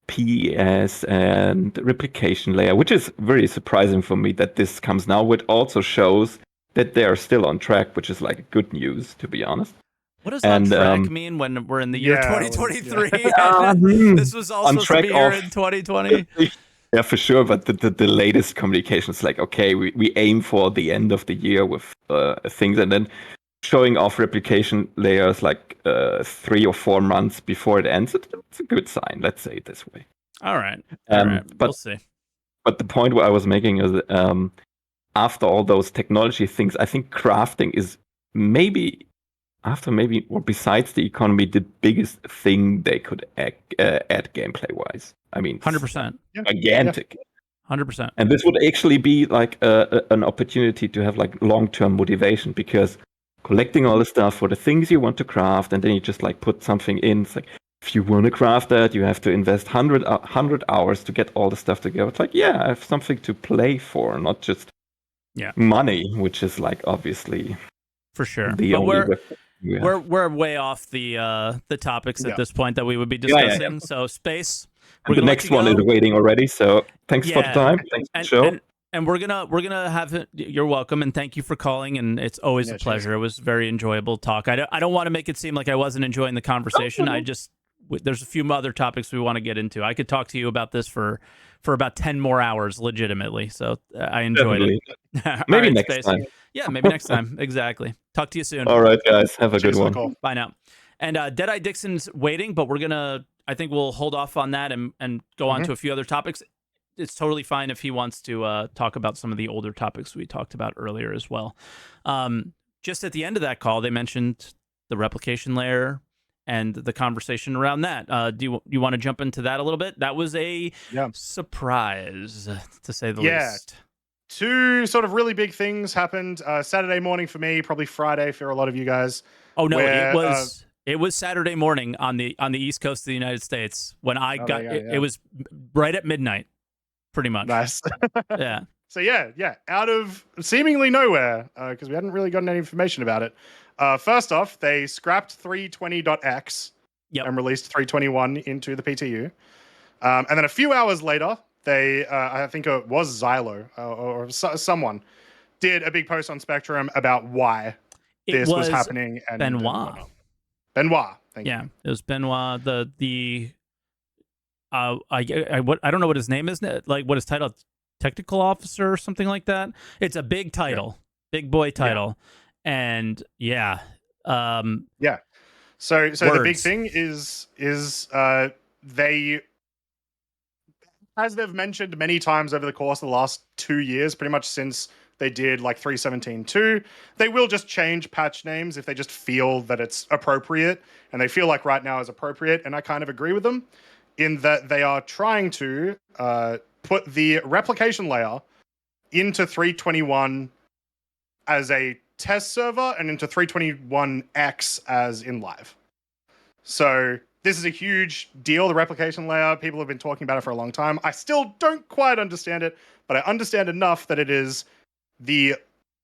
[SPEAKER 3] PES and replication layer, which is very surprising for me that this comes now, which also shows that they are still on track, which is like good news, to be honest.
[SPEAKER 1] What does on track mean when we're in the year 2023? This was also to be here in 2020.
[SPEAKER 3] Yeah, for sure. But the latest communication is like, okay, we aim for the end of the year with things, and then showing off replication layers like 3 or 4 months before it ends. It's a good sign. Let's say it this way.
[SPEAKER 1] All right. But we'll see.
[SPEAKER 3] But the point what I was making is, after all those technology things, I think crafting is or besides the economy, the biggest thing they could add gameplay wise. I mean,
[SPEAKER 1] 100%.
[SPEAKER 3] Gigantic.
[SPEAKER 1] 100%.
[SPEAKER 3] And this would actually be like an opportunity to have like long-term motivation, because collecting all the stuff for the things you want to craft, and then you just like put something in. It's like, if you want to craft that, you have to invest 100 hours to get all the stuff together. It's like, yeah, I have something to play for, not just money, which is like obviously
[SPEAKER 1] for sure.
[SPEAKER 3] The only
[SPEAKER 1] we're way off the topics at this point that we would be discussing.
[SPEAKER 3] Yeah.
[SPEAKER 1] So space.
[SPEAKER 3] The next one is waiting already. So thanks for the time. Thanks for the show.
[SPEAKER 1] And we're gonna have it. You're welcome, and thank you for calling. And it's always a pleasure. It was very enjoyable talk. I don't want to make it seem like I wasn't enjoying the conversation. There's a few other topics we want to get into. I could talk to you about this for about 10 more hours, legitimately. So I enjoyed it.
[SPEAKER 3] Maybe next time.
[SPEAKER 1] Yeah, maybe next time. Exactly. Talk to you soon.
[SPEAKER 3] All right, guys. Have a good one.
[SPEAKER 1] Bye now. And Deadeye Dixon's waiting, but I think we'll hold off on that and go on to a few other topics. It's totally fine if he wants to talk about some of the older topics we talked about earlier as well. Just at the end of that call, they mentioned the replication layer and the conversation around that. Do you want to jump into that a little bit? That was a surprise, to say the least.
[SPEAKER 2] 2 sort of really big things happened Saturday morning for me, probably Friday for a lot of you guys.
[SPEAKER 1] Oh no, it was Saturday morning on the East Coast of the United States when I got it. It was right at midnight, pretty much.
[SPEAKER 2] Nice.
[SPEAKER 1] Yeah.
[SPEAKER 2] So out of seemingly nowhere, because we hadn't really gotten any information about it. First off, they scrapped 320.x and released 321 into the PTU. And then a few hours later, they, I think it was Xylo or someone, did a big post on Spectrum about why this was happening. And
[SPEAKER 1] Benoit.
[SPEAKER 2] Thank you.
[SPEAKER 1] It was Benoit. I don't know what his name is. Like what his title, technical officer or something like that. It's a big title, big boy title, and So the big thing is they, as they've mentioned many times over the course of the last 2 years, pretty much since they did like 3.17.2, they will just change patch names if they just feel that it's appropriate, and they feel like right now is appropriate, and I kind of agree with them in that they are trying to put the replication layer into 321 as a test server and into 321X as in live. So this is a huge deal, the replication layer. People have been talking about it for a long time. I still don't quite understand it, but I understand enough that it is the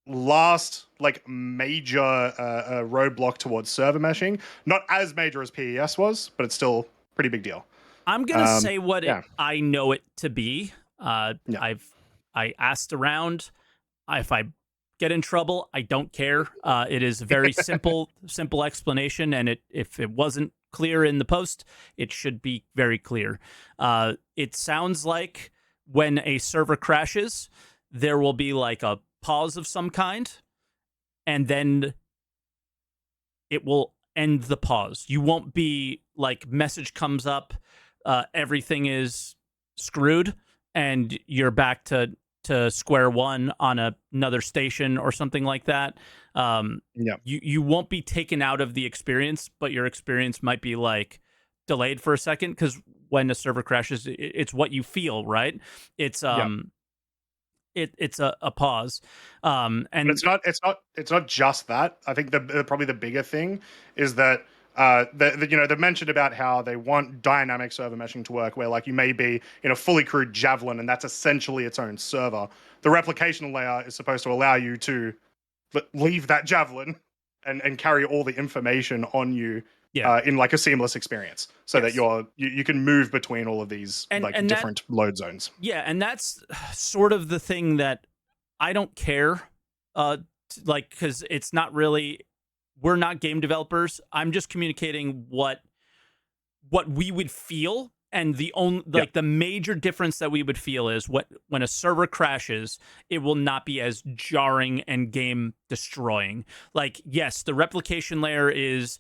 [SPEAKER 1] last like major roadblock towards server meshing. Not as major as PES was, but it's still a pretty big deal. I'm gonna say what I know it to be. I asked around. If I get in trouble, I don't care. It is a very simple explanation, and if it wasn't clear in the post, it should be very clear. It sounds like when a server crashes, there will be like a pause of some kind, and then it will end the pause. You won't be like message comes up, everything is screwed, and you're back to square one on another station or something like that. You won't be taken out of the experience, but your experience might be like delayed for a second, because when a server crashes, it's what you feel, right? It's it's a pause, and
[SPEAKER 2] but it's not just that. I think probably the bigger thing is that they mentioned about how they want dynamic server meshing to work, where like you may be in a fully crewed javelin and that's essentially its own server. The replication layer is supposed to allow you to leave that javelin and carry all the information on you in like a seamless experience, so that you can move between all of these and different load zones.
[SPEAKER 1] Yeah, and that's sort of the thing that I don't care, like, because it's not really, we're not game developers. I'm just communicating what we would feel, and the only the major difference that we would feel is when a server crashes, it will not be as jarring and game destroying. Like, yes, the replication layer is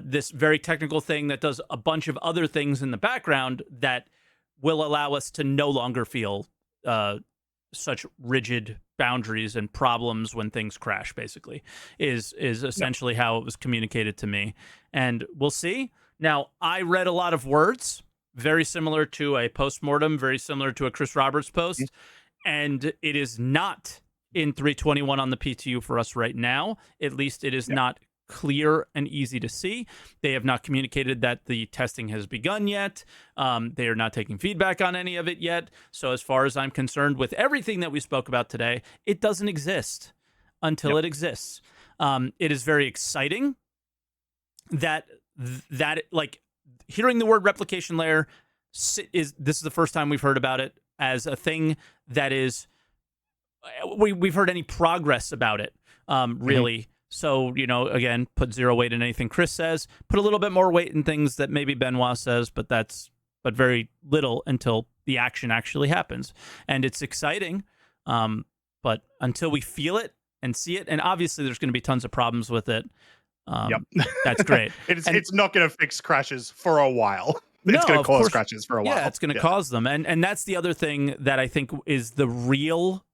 [SPEAKER 1] this very technical thing that does a bunch of other things in the background that will allow us to no longer feel such rigid boundaries and problems when things crash, basically, is essentially how it was communicated to me. And we'll see. Now, I read a lot of words, very similar to a postmortem, very similar to a Chris Roberts post, and it is not in 321 on the PTU for us right now. At least it is not clear and easy to see. They have not communicated that the testing has begun yet. They are not taking feedback on any of it yet. So as far as I'm concerned, with everything that we spoke about today, it doesn't exist until it exists. It is very exciting that like, hearing the word replication layer this is the first time we've heard about it as a thing that is we've heard any progress about it, really. So, again, put zero weight in anything Chris says. Put a little bit more weight in things that maybe Benoit says, but very little until the action actually happens. And it's exciting, but until we feel it and see it, and obviously there's going to be tons of problems with it. That's great.
[SPEAKER 2] It's not going to fix crashes for a while. It's going to cause crashes for a while.
[SPEAKER 1] Yeah, it's going to cause them. And that's the other thing that I think is the real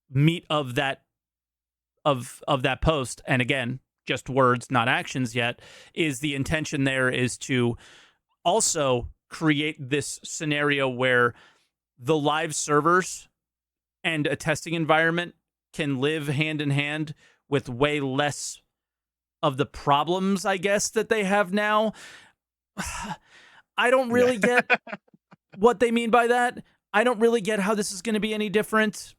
[SPEAKER 1] meat of that post, and again, just words, not actions yet, is the intention there is to also create this scenario where the live servers and a testing environment can live hand in hand with way less of the problems, I guess, that they have now. I don't really get what they mean by that. I don't really get how this is going to be any different.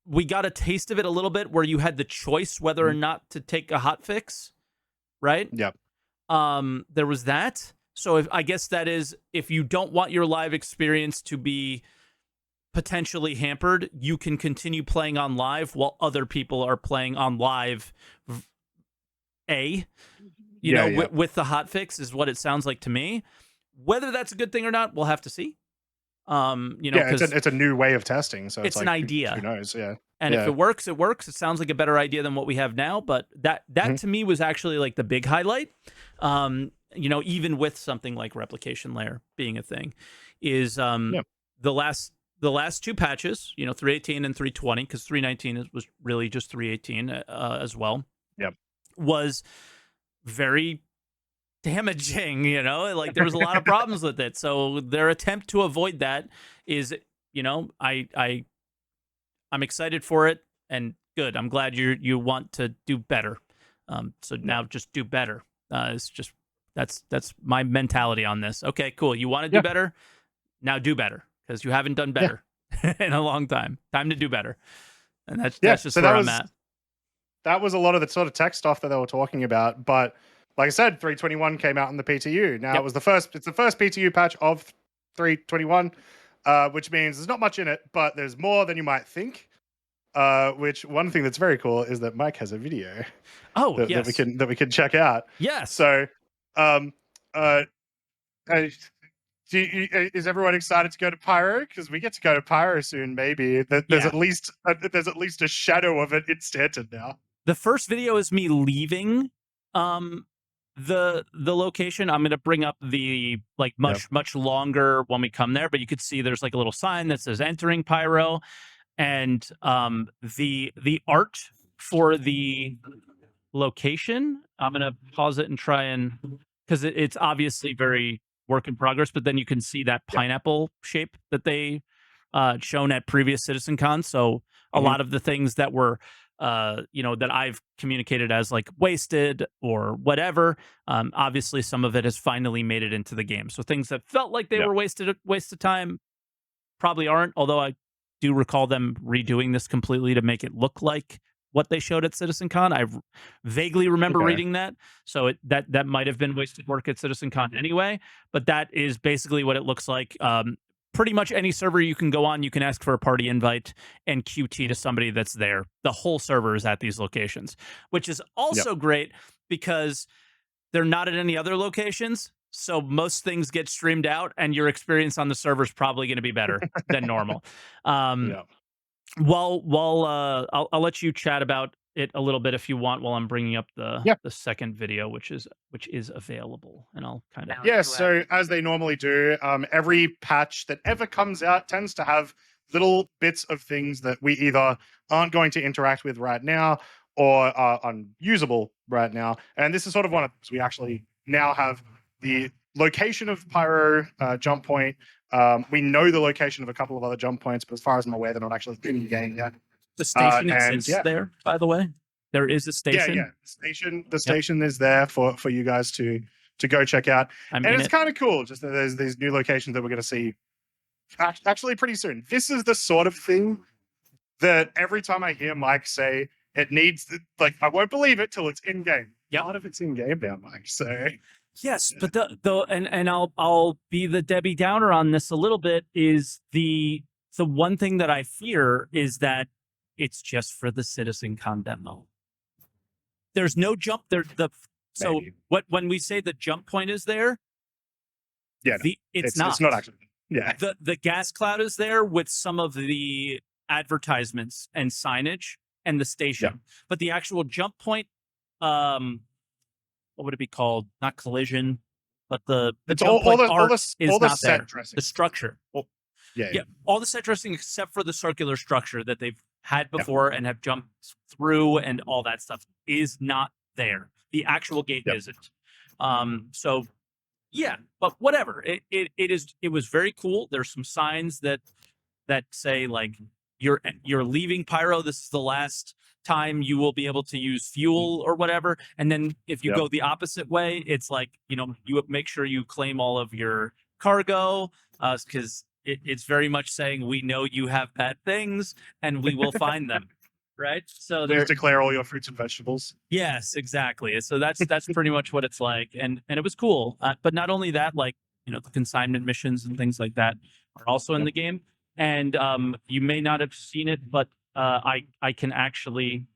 [SPEAKER 1] We got a taste of it a little bit where you had the choice whether or not to take a hotfix, right?
[SPEAKER 2] Yep.
[SPEAKER 1] There was that. So I guess that is, if you don't want your live experience to be potentially hampered, you can continue playing on live while other people are playing on live. With the hotfix is what it sounds like to me. Whether that's a good thing or not, we'll have to see.
[SPEAKER 2] It's a new way of testing, so
[SPEAKER 1] it's an idea.
[SPEAKER 2] Who knows? Yeah,
[SPEAKER 1] and if it works, it works. It sounds like a better idea than what we have now. But that to me was actually like the big highlight. Even with something like replication layer being a thing, is the last two patches, 318 and 320, because 319 was really just 318 as well.
[SPEAKER 2] Yep,
[SPEAKER 1] was very damaging, like there was a lot of problems with it. So their attempt to avoid that is, I'm excited for it, and good. I'm glad you want to do better. So now just do better. It's just that's my mentality on this. Okay, cool. You want to do better? Now do better, because you haven't done better in a long time. Time to do better. And that's just where I'm at.
[SPEAKER 2] That was a lot of the sort of tech stuff that they were talking about, but like I said, 321 came out in the PTU. Now it's the first PTU patch of 321, which means there's not much in it, but there's more than you might think. Which one thing that's very cool is that Mike has a video. That we can check out.
[SPEAKER 1] Yes.
[SPEAKER 2] So, is everyone excited to go to Pyro? Because we get to go to Pyro soon. Maybe there's at least a shadow of it in Stanton now.
[SPEAKER 1] The first video is me leaving the location, I'm gonna bring up the like much longer when we come there, but you could see there's like a little sign that says entering Pyro, and the art for the location, I'm gonna pause it and try and, because it's obviously very work in progress, but then you can see that pineapple shape that they shown at previous Citizen Con. So a lot of the things that were that I've communicated as like wasted or whatever, obviously some of it has finally made it into the game. So things that felt like they were wasted time probably aren't, although I do recall them redoing this completely to make it look like what they showed at Citizen Con. I vaguely remember reading that, so that might have been wasted work at Citizen Con anyway. But that is basically what it looks like. Pretty much any server you can go on, you can ask for a party invite and QT to somebody that's there. The whole server is at these locations, which is also great because they're not at any other locations. So most things get streamed out, and your experience on the server is probably going to be better than normal. I'll let you chat about it a little bit if you want, while I'm bringing up the second video, which is available, and I'll kind of
[SPEAKER 2] So as they normally do, every patch that ever comes out tends to have little bits of things that we either aren't going to interact with right now or are unusable right now. And this is sort of one of those. We actually now have the location of Pyro jump point. We know the location of a couple of other jump points, but as far as I'm aware, they're not actually in the game yet.
[SPEAKER 1] The station exists there, by the way. There is a station.
[SPEAKER 2] The station is there for you guys to go check out. And it's kind of cool. Just that there's these new locations that we're going to see actually pretty soon. This is the sort of thing that every time I hear Mike say it needs, I won't believe it till it's in game. A lot of it's in game now, Mike. So
[SPEAKER 1] yes, but and I'll be the Debbie Downer on this a little bit. Is the one thing that I fear is that it's just for the Citizen Con demo. There's no jump there. When we say the jump point is there, it's not. It's not actually. Yeah. The gas cloud is there with some of the advertisements and signage and the station, but the actual jump point, what would it be called? Not collision, but the jump point art is not there. The structure. All the set dressing except for the circular structure that they've had before and have jumped through and all that stuff is not there. The actual gate isn't. But whatever. It was very cool. There's some signs that say like you're leaving Pyro. This is the last time you will be able to use fuel or whatever. And then if you go the opposite way, it's like, you make sure you claim all of your cargo, because it's very much saying we know you have bad things and we will find them. Right. So
[SPEAKER 2] they declare all your fruits and vegetables.
[SPEAKER 1] Yes, exactly. So that's pretty much what it's like. And it was cool. But not only that, the consignment missions and things like that are also in the game. And you may not have seen it, but I can actually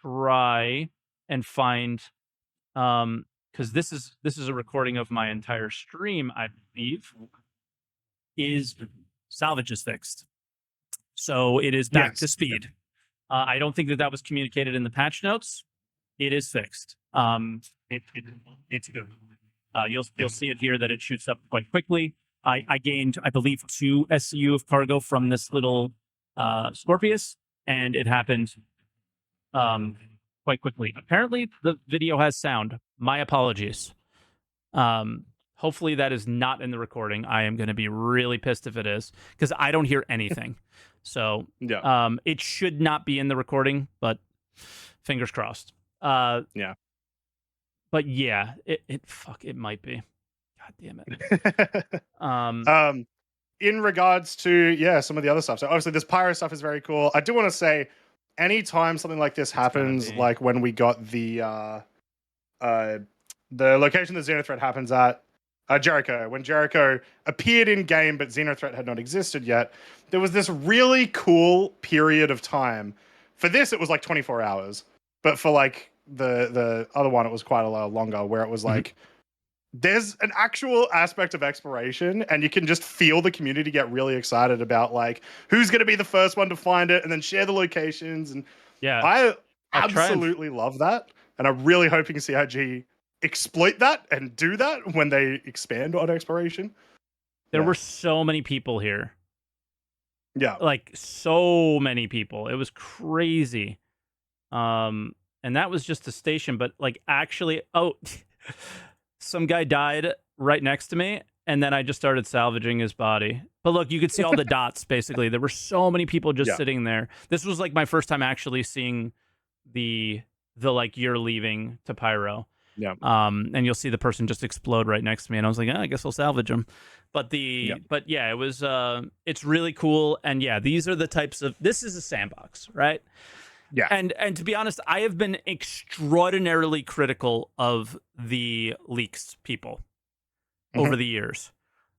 [SPEAKER 1] try and find, because this is a recording of my entire stream, I believe. Is salvage is fixed, so it is back to speed. I don't think that was communicated in the patch notes. It is fixed. It's good. You'll see it here that it shoots up quite quickly. I gained, I believe, 2 SCU of cargo from this little Scorpius, and it happened quite quickly. Apparently, the video has sound. My apologies. Hopefully that is not in the recording. I am going to be really pissed if it is, because I don't hear anything. So it should not be in the recording, but fingers crossed. But yeah, it might be. God damn
[SPEAKER 2] it. In regards to some of the other stuff. So obviously this pyro stuff is very cool. I do want to say, anytime something like this happens, like when we got the location that Xenothreat happens at, Jericho. When Jericho appeared in game, but Xenothreat had not existed yet, there was this really cool period of time. For this, it was like 24 hours, but for like the other one, it was quite a lot longer. Where it was like, there's an actual aspect of exploration, and you can just feel the community get really excited about like who's going to be the first one to find it, and then share the locations. And I absolutely love that, and I'm really hoping CIG exploit that and do that when they expand on exploration.
[SPEAKER 1] There
[SPEAKER 2] Yeah.
[SPEAKER 1] were so many people here.
[SPEAKER 2] Yeah.
[SPEAKER 1] Like so many people. It was crazy. And that was just a station, but like actually, some guy died right next to me, and then I just started salvaging his body. But look, you could see all the dots basically. There were so many people just sitting there. This was like my first time actually seeing the like you're leaving to pyro.
[SPEAKER 2] Yeah.
[SPEAKER 1] And you'll see the person just explode right next to me, and I was like, I guess I'll salvage him. But but yeah, it was it's really cool, and yeah, these are the types of, this is a sandbox, right?
[SPEAKER 2] Yeah.
[SPEAKER 1] And to be honest, I have been extraordinarily critical of the leaks people over the years.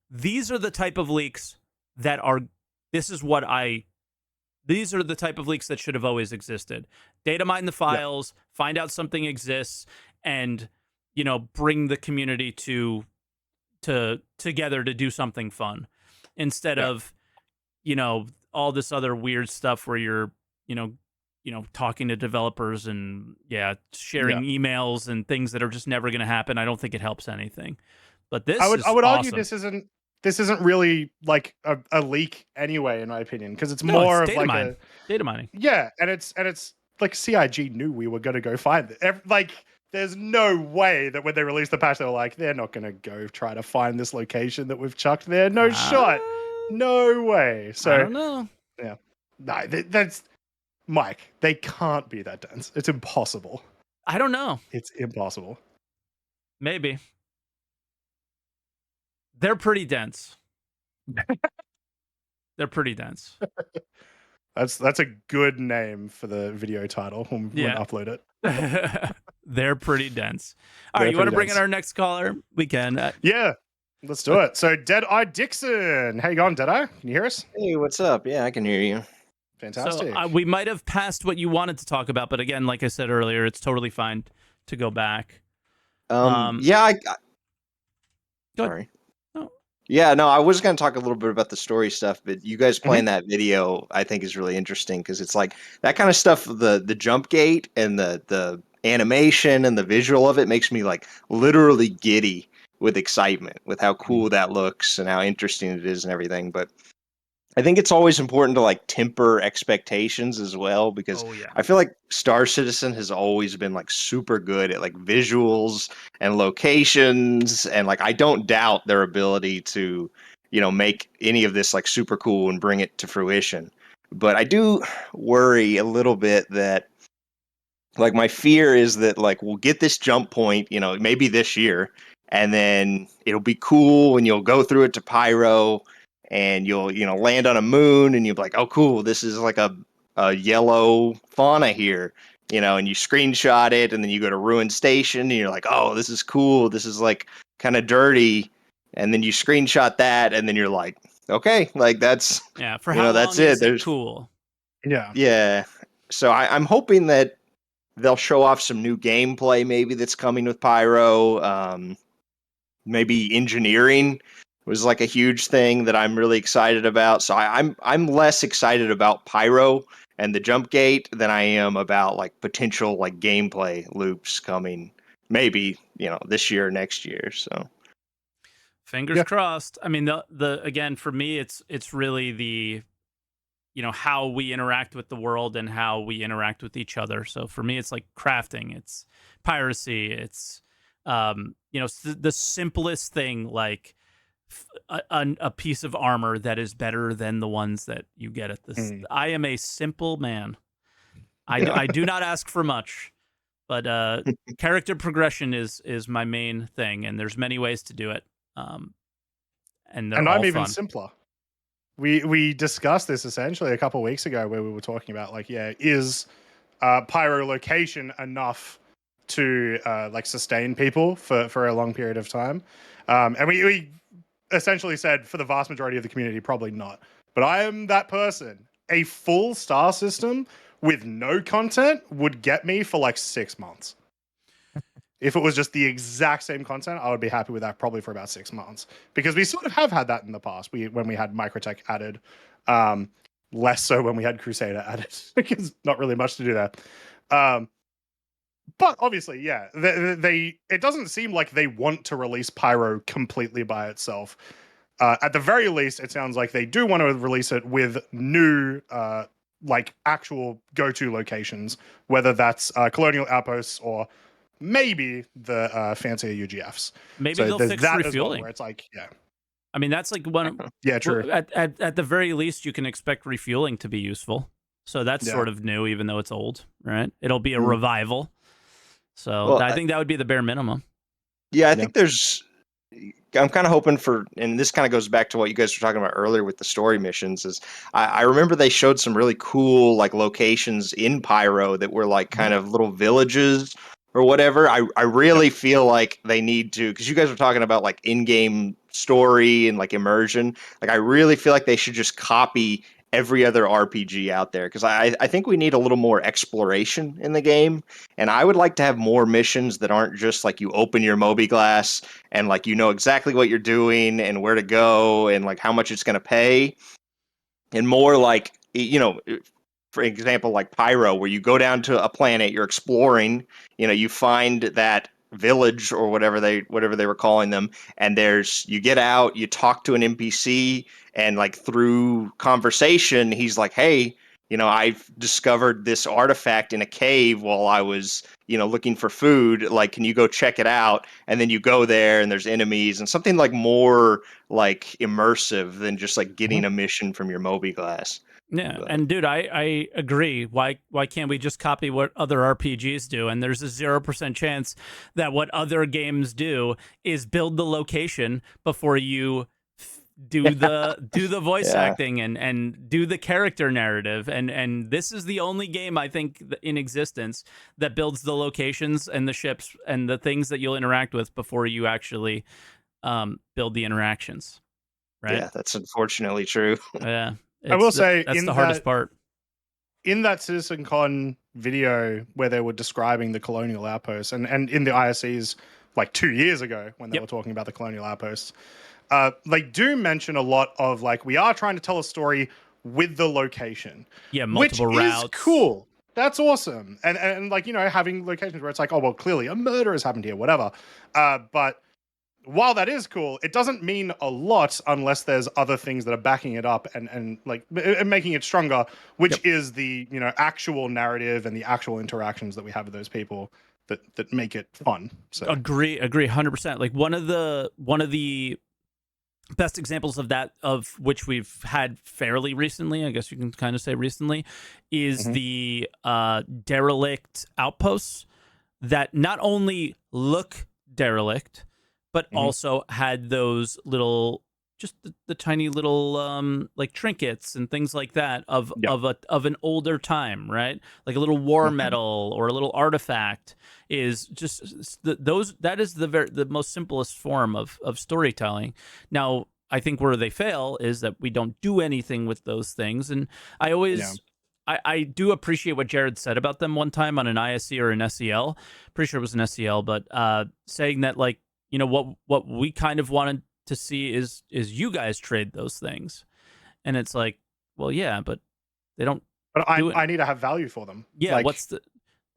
[SPEAKER 1] These are the type of leaks that are, these are the type of leaks that should have always existed. Data mine the files, find out something exists, and, you know, bring the community together to do something fun, instead of, you know, all this other weird stuff where you're, you know, talking to developers and sharing emails and things that are just never going to happen. I don't think it helps anything. But this,
[SPEAKER 2] I would argue
[SPEAKER 1] awesome.
[SPEAKER 2] this isn't really like a leak anyway, in my opinion, because it's more
[SPEAKER 1] it's
[SPEAKER 2] of like
[SPEAKER 1] data mining.
[SPEAKER 2] Yeah, and it's like CIG knew we were going to go find it. Like, there's no way that when they released the patch, they were like, they're not going to go try to find this location that we've chucked there. No shot. No way. So
[SPEAKER 1] I don't know.
[SPEAKER 2] Yeah. No, that's Mike. They can't be that dense. It's impossible.
[SPEAKER 1] I don't know.
[SPEAKER 2] It's impossible.
[SPEAKER 1] Maybe. They're pretty dense. They're pretty dense.
[SPEAKER 2] That's a good name for the video title when we upload it.
[SPEAKER 1] They're pretty dense. All right, you want to bring in our next caller? We can.
[SPEAKER 2] Yeah, let's do it. So, Dead-Eye Dixon. How you going, Dead-Eye? Can you hear us?
[SPEAKER 5] Hey, what's up? Yeah, I can hear you.
[SPEAKER 2] Fantastic.
[SPEAKER 1] So, we might have passed what you wanted to talk about, but again, like I said earlier, it's totally fine to go back.
[SPEAKER 5] Yeah, sorry.
[SPEAKER 1] No.
[SPEAKER 5] Yeah, no, I was going to talk a little bit about the story stuff, but you guys playing that video, I think, is really interesting because it's like that kind of stuff. The jump gate and the animation and the visual of it makes me like literally giddy with excitement with how cool that looks and how interesting it is and everything. But I think it's always important to like temper expectations as well, because I feel like Star Citizen has always been like super good at like visuals and locations, and like I don't doubt their ability to, you know, make any of this like super cool and bring it to fruition. But I do worry a little bit that like my fear is that like we'll get this jump point, you know, maybe this year, and then it'll be cool and you'll go through it to Pyro and you'll, you know, land on a moon and you'll be like, oh, cool, this is like a yellow fauna here, you know, and you screenshot it and then you go to Ruin Station and you're like, oh, this is cool. This is like kind of dirty. And then you screenshot that and then you're like, okay, like that's,
[SPEAKER 1] for
[SPEAKER 5] you
[SPEAKER 1] how
[SPEAKER 5] know,
[SPEAKER 1] long
[SPEAKER 5] that's
[SPEAKER 1] is
[SPEAKER 5] it. There's
[SPEAKER 1] cool.
[SPEAKER 5] Yeah. So I'm hoping that they'll show off some new gameplay maybe that's coming with Pyro. Maybe engineering was like a huge thing that I'm really excited about. So I'm less excited about Pyro and the jump gate than I am about like potential like gameplay loops coming maybe, you know, this year or next year. So
[SPEAKER 1] fingers crossed. I mean, the again, for me, it's really the, you know, how we interact with the world and how we interact with each other. So for me, it's like crafting, it's piracy, it's you know, the simplest thing, like a piece of armor that is better than the ones that you get at this. I am a simple man. I do not ask for much, but character progression is my main thing, and there's many ways to do it. And I'm
[SPEAKER 2] even
[SPEAKER 1] fun.
[SPEAKER 2] simpler. We discussed this essentially a couple of weeks ago where we were talking about like, is Pyro location enough to like sustain people for a long period of time? And we essentially said for the vast majority of the community, probably not. But I am that person. A full star system with no content would get me for like 6 months. If it was just the exact same content, I would be happy with that probably for about 6 months, because we sort of have had that in the past. When we had Microtech added, less so when we had Crusader added, because not really much to do there. But obviously, yeah, they it doesn't seem like they want to release Pyro completely by itself. At the very least, it sounds like they do want to release it with new, like actual go-to locations, whether that's Colonial Outposts or maybe the fancier UGFs.
[SPEAKER 1] Maybe
[SPEAKER 2] So
[SPEAKER 1] they'll
[SPEAKER 2] there's
[SPEAKER 1] fix
[SPEAKER 2] that as well,
[SPEAKER 1] refueling.
[SPEAKER 2] where it's like, yeah,
[SPEAKER 1] I mean, that's like one.
[SPEAKER 2] yeah, true,
[SPEAKER 1] At the very least, you can expect refueling to be useful. So that's
[SPEAKER 2] yeah.
[SPEAKER 1] sort of new, even though it's old, right? It'll be a
[SPEAKER 2] Mm.
[SPEAKER 1] revival. So
[SPEAKER 5] Well,
[SPEAKER 1] I think that would be the bare minimum.
[SPEAKER 5] Yeah, I
[SPEAKER 2] Yeah.
[SPEAKER 5] think there's. I'm kind of hoping for, and this kind of goes back to what you guys were talking about earlier with the story missions. Is I remember they showed some really cool like locations in Pyro that were like kind of little villages or whatever. I really feel like they need to, because you guys were talking about like in-game story and like immersion. Like I really feel like they should just copy every other RPG out there, because I think we need a little more exploration in the game, and I would like to have more missions that aren't just like you open your Moby Glass and like you know exactly what you're doing and where to go and like how much it's going to pay, and more like, you know, for example, like Pyro, where you go down to a planet, you're exploring, you know, you find that village or whatever they were calling them, and there's, you get out, you talk to an NPC, and like through conversation he's like, hey, you know, I've discovered this artifact in a cave while I was, you know, looking for food, like can you go check it out? And then you go there and there's enemies, and something like more like immersive than just like getting a mission from your Moby Glass.
[SPEAKER 1] Yeah,
[SPEAKER 5] But
[SPEAKER 1] and dude, I agree. Why can't we just copy what other RPGs do? And there's a 0% chance that what other games do is build the location before you do the voice
[SPEAKER 5] Yeah.
[SPEAKER 1] acting and do the character narrative. And this is the only game I think in existence that builds the locations and the ships and the things that you'll interact with before you actually build the interactions. Right?
[SPEAKER 5] Yeah, that's unfortunately true.
[SPEAKER 1] Yeah.
[SPEAKER 2] I will say
[SPEAKER 1] that's
[SPEAKER 2] in
[SPEAKER 1] the hardest part.
[SPEAKER 2] In that CitizenCon video where they were describing the Colonial Outposts, and in the ISCs like 2 years ago when they were talking about the Colonial Outposts, they do mention a lot of like, we are trying to tell a story with the location.
[SPEAKER 1] Yeah, multiple
[SPEAKER 2] which
[SPEAKER 1] routes.
[SPEAKER 2] is cool. That's awesome. And like, you know, having locations where it's like, oh, well, clearly a murder has happened here, whatever. But while that is cool, it doesn't mean a lot unless there's other things that are backing it up and like making it stronger, which is the, you know, actual narrative and the actual interactions that we have with those people that make it fun. So
[SPEAKER 1] Agree 100%. Like one of the best examples of that, of which we've had fairly recently, I guess you can kind of say recently, is the derelict outposts that not only look derelict, but also had those little, just the tiny little like trinkets and things like that of an older time, right? Like a little war medal or a little artifact is just those. That is the most simplest form of storytelling. Now, I think where they fail is that we don't do anything with those things, and I always. I do appreciate what Jared said about them one time on an ISC or an SEL. Pretty sure it was an SEL, but saying that, like, you know, what we kind of wanted to see is you guys trade those things, and it's like, well, yeah, but they don't.
[SPEAKER 2] But I need to have value for them.
[SPEAKER 1] Yeah,
[SPEAKER 2] like,
[SPEAKER 1] what's the?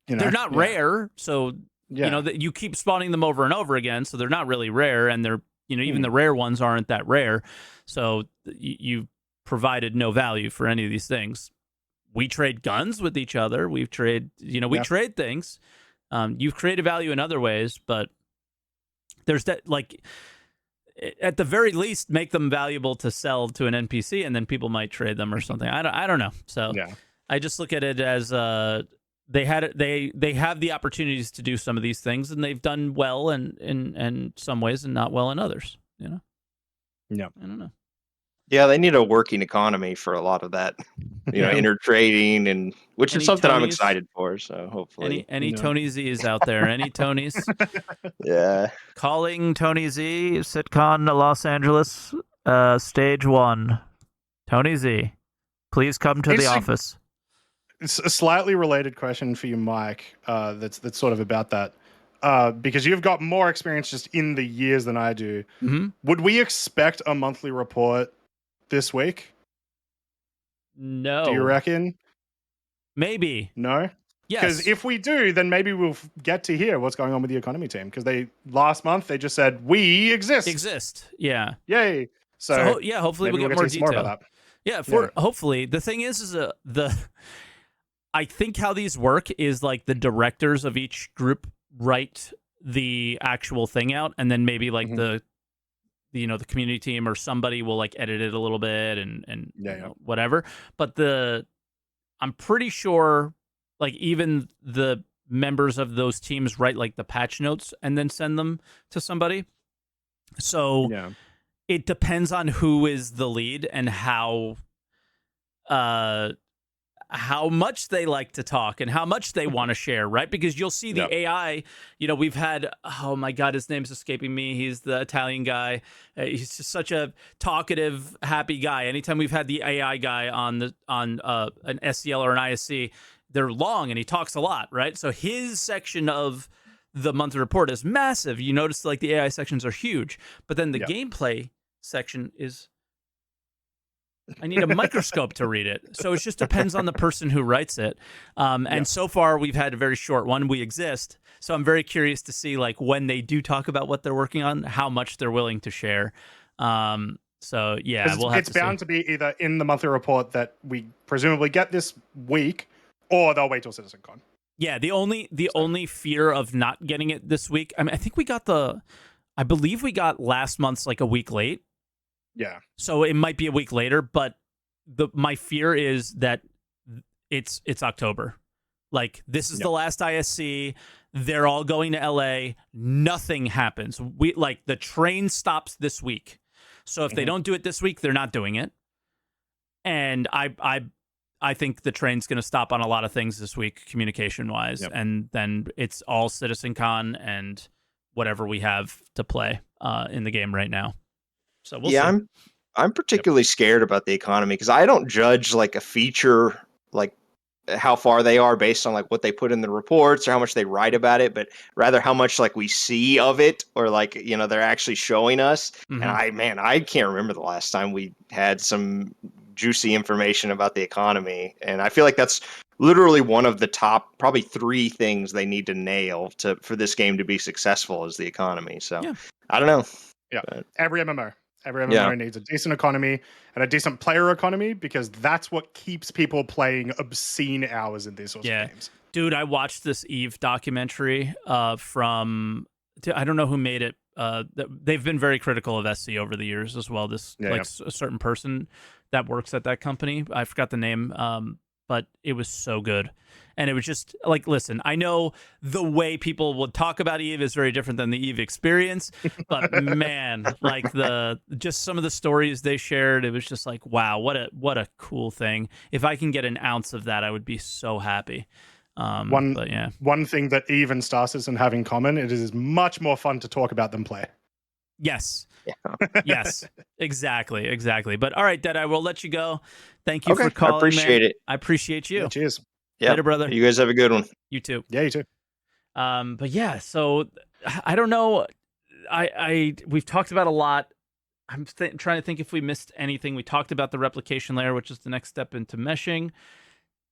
[SPEAKER 2] You know,
[SPEAKER 1] they're not rare, so you know that you keep spawning them over and over again, so they're not really rare, and they're, you know, even the rare ones aren't that rare, so you provided no value for any of these things. We trade guns with each other. We trade things. You've created value in other ways, but there's that, like, at the very least, make them valuable to sell to an NPC, and then people might trade them or something. I don't know. So I just look at it as they have the opportunities to do some of these things, and they've done well in some ways and not well in others. You know.
[SPEAKER 2] Yeah.
[SPEAKER 1] I don't know.
[SPEAKER 5] Yeah, they need a working economy for a lot of that, you know, intertrading, and which is something I'm excited for. So hopefully,
[SPEAKER 1] any Tony Z's out there, any Tonys?
[SPEAKER 5] Yeah.
[SPEAKER 1] Calling Tony Z, SitCon Los Angeles, stage 1. Tony Z, please come to the office.
[SPEAKER 2] It's a slightly related question for you, Mike. That's sort of about that. Because you've got more experience just in the years than I do. Would we expect a monthly report this week?
[SPEAKER 1] No.
[SPEAKER 2] Do you reckon?
[SPEAKER 1] Maybe.
[SPEAKER 2] No? Because
[SPEAKER 1] Yes.
[SPEAKER 2] if we do, then maybe we'll get to hear what's going on with the economy team. Because last month they just said we exist.
[SPEAKER 1] Yeah.
[SPEAKER 2] Yay!
[SPEAKER 1] So
[SPEAKER 2] So
[SPEAKER 1] yeah, hopefully
[SPEAKER 2] maybe
[SPEAKER 1] we'll
[SPEAKER 2] we'll
[SPEAKER 1] get
[SPEAKER 2] get
[SPEAKER 1] more
[SPEAKER 2] to see more
[SPEAKER 1] detail.
[SPEAKER 2] about that.
[SPEAKER 1] Yeah,
[SPEAKER 2] Yeah.
[SPEAKER 1] hopefully. The thing is I think how these work is like the directors of each group write the actual thing out, and then maybe like
[SPEAKER 2] Mhm.
[SPEAKER 1] the community team or somebody will like edit it a little bit and
[SPEAKER 2] Yeah,
[SPEAKER 1] you know, whatever. But I'm pretty sure like even the members of those teams write like the patch notes and then send them to somebody. So
[SPEAKER 2] Yeah.
[SPEAKER 1] it depends on who is the lead and how much they like to talk and how much they want to share, right? Because you'll see the
[SPEAKER 2] Yep.
[SPEAKER 1] AI, we've had, oh my God, his name's escaping me. He's the Italian guy. He's just such a talkative, happy guy. Anytime we've had the AI guy on an SCL or an ISC, they're long and he talks a lot, right? So his section of the monthly report is massive. You notice like the AI sections are huge, but then the
[SPEAKER 2] Yep.
[SPEAKER 1] gameplay section is, I need a microscope to read it. So it just depends on the person who writes it. And so far, we've had a very short one. We exist. So I'm very curious to see, like, when they do talk about what they're working on, how much they're willing to share. So, yeah, we'll have
[SPEAKER 2] It's
[SPEAKER 1] to see.
[SPEAKER 2] bound to be either in the monthly report that we presumably get this week, or they'll wait till CitizenCon.
[SPEAKER 1] Yeah, the only fear of not getting it this week, I mean, I think I believe we got last month's like a week late.
[SPEAKER 2] Yeah.
[SPEAKER 1] So it might be a week later, but my fear is that it's October. Like this is the last ISC. They're all going to LA. Nothing happens. The train stops this week. So if they don't do it this week, they're not doing it. And I think the train's going to stop on a lot of things this week, communication wise, and then it's all CitizenCon and whatever we have to play in the game right now. So we'll see.
[SPEAKER 5] I'm particularly scared about the economy because I don't judge like a feature like how far they are based on like what they put in the reports or how much they write about it, but rather how much like we see of it or like they're actually showing us. And I can't remember the last time we had some juicy information about the economy, and I feel like that's literally one of the top probably 3 things they need to nail for this game to be successful is the economy. So I don't know.
[SPEAKER 2] Yeah,
[SPEAKER 5] but
[SPEAKER 2] every MMO needs a decent economy and a decent player economy because that's what keeps people playing obscene hours in these sorts of games.
[SPEAKER 1] Dude, I watched this Eve documentary from I don't know who made it. They've been very critical of SC over the years as well. A certain person that works at that company, I forgot the name, but it was so good. And it was just like, listen, I know the way people would talk about Eve is very different than the Eve experience, but man, like just some of the stories they shared, it was just like, wow, what a cool thing. If I can get an ounce of that, I would be so happy. One
[SPEAKER 2] thing that Eve and Star Citizen have in common, it is much more fun to talk about than play.
[SPEAKER 1] Yes. Yes, exactly. But all right, Deadeye, we'll let you go. Thank you for calling.
[SPEAKER 5] I appreciate it.
[SPEAKER 1] I appreciate you.
[SPEAKER 2] Yeah, cheers.
[SPEAKER 1] Later, brother.
[SPEAKER 5] You guys have a good one.
[SPEAKER 1] You too.
[SPEAKER 2] Yeah, you too.
[SPEAKER 1] But yeah, so I don't know. We've talked about a lot. I'm trying to think if we missed anything. We talked about the replication layer, which is the next step into meshing.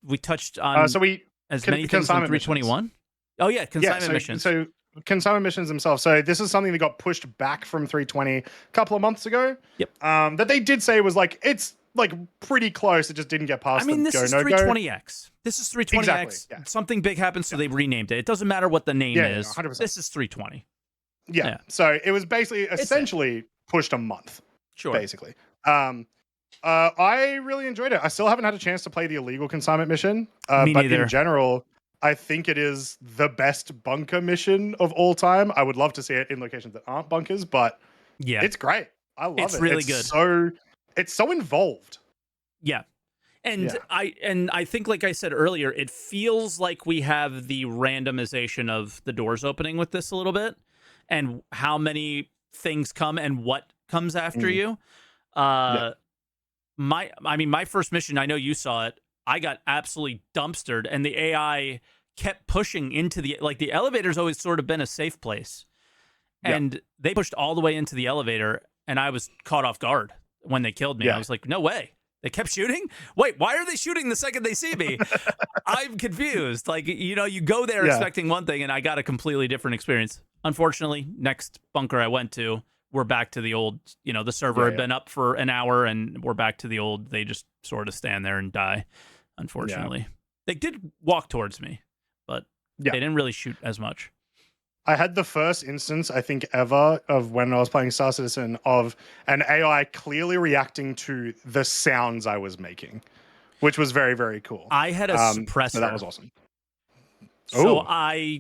[SPEAKER 1] We touched on many things in 321. Oh yeah, consignment missions.
[SPEAKER 2] So consignment missions themselves. So this is something that got pushed back from 320 a couple of months ago.
[SPEAKER 1] Yep.
[SPEAKER 2] That they did say was like it's like pretty close. It just didn't get past.
[SPEAKER 1] I mean, this is 320X. This is 320X.
[SPEAKER 2] Exactly, yeah.
[SPEAKER 1] Something big happened, so they renamed it. It doesn't matter what the name is.
[SPEAKER 2] 100%.
[SPEAKER 1] This is 320.
[SPEAKER 2] Yeah. So it was basically essentially pushed a month.
[SPEAKER 1] Sure.
[SPEAKER 2] Basically. I really enjoyed it. I still haven't had a chance to play the illegal consignment mission.
[SPEAKER 1] Me
[SPEAKER 2] but
[SPEAKER 1] neither.
[SPEAKER 2] In general, I think it is the best bunker mission of all time. I would love to see it in locations that aren't bunkers, but it's great. I love it.
[SPEAKER 1] It's really good.
[SPEAKER 2] It's so involved.
[SPEAKER 1] Yeah. And I think, like I said earlier, it feels like we have the randomization of the doors opening with this a little bit and how many things come and what comes after you. My first mission, I know you saw it, I got absolutely dumpstered and the AI kept pushing into the elevator's always sort of been a safe place. And they pushed all the way into the elevator and I was caught off guard when they killed me. I was like, no way. They kept shooting? Wait, why are they shooting the second they see me? I'm confused. Like, you know, you go there expecting one thing, and I got a completely different experience. Unfortunately, next bunker I went to, we're back to the old, you know, the server had been up for an hour, and we're back to the old, they just sort of stand there and die, unfortunately. They did walk towards me, but they didn't really shoot as much.
[SPEAKER 2] I had the first instance, I think, ever of when I was playing Star Citizen of an AI clearly reacting to the sounds I was making, which was very, very cool.
[SPEAKER 1] I had a suppressor.
[SPEAKER 2] So that was awesome.
[SPEAKER 1] So I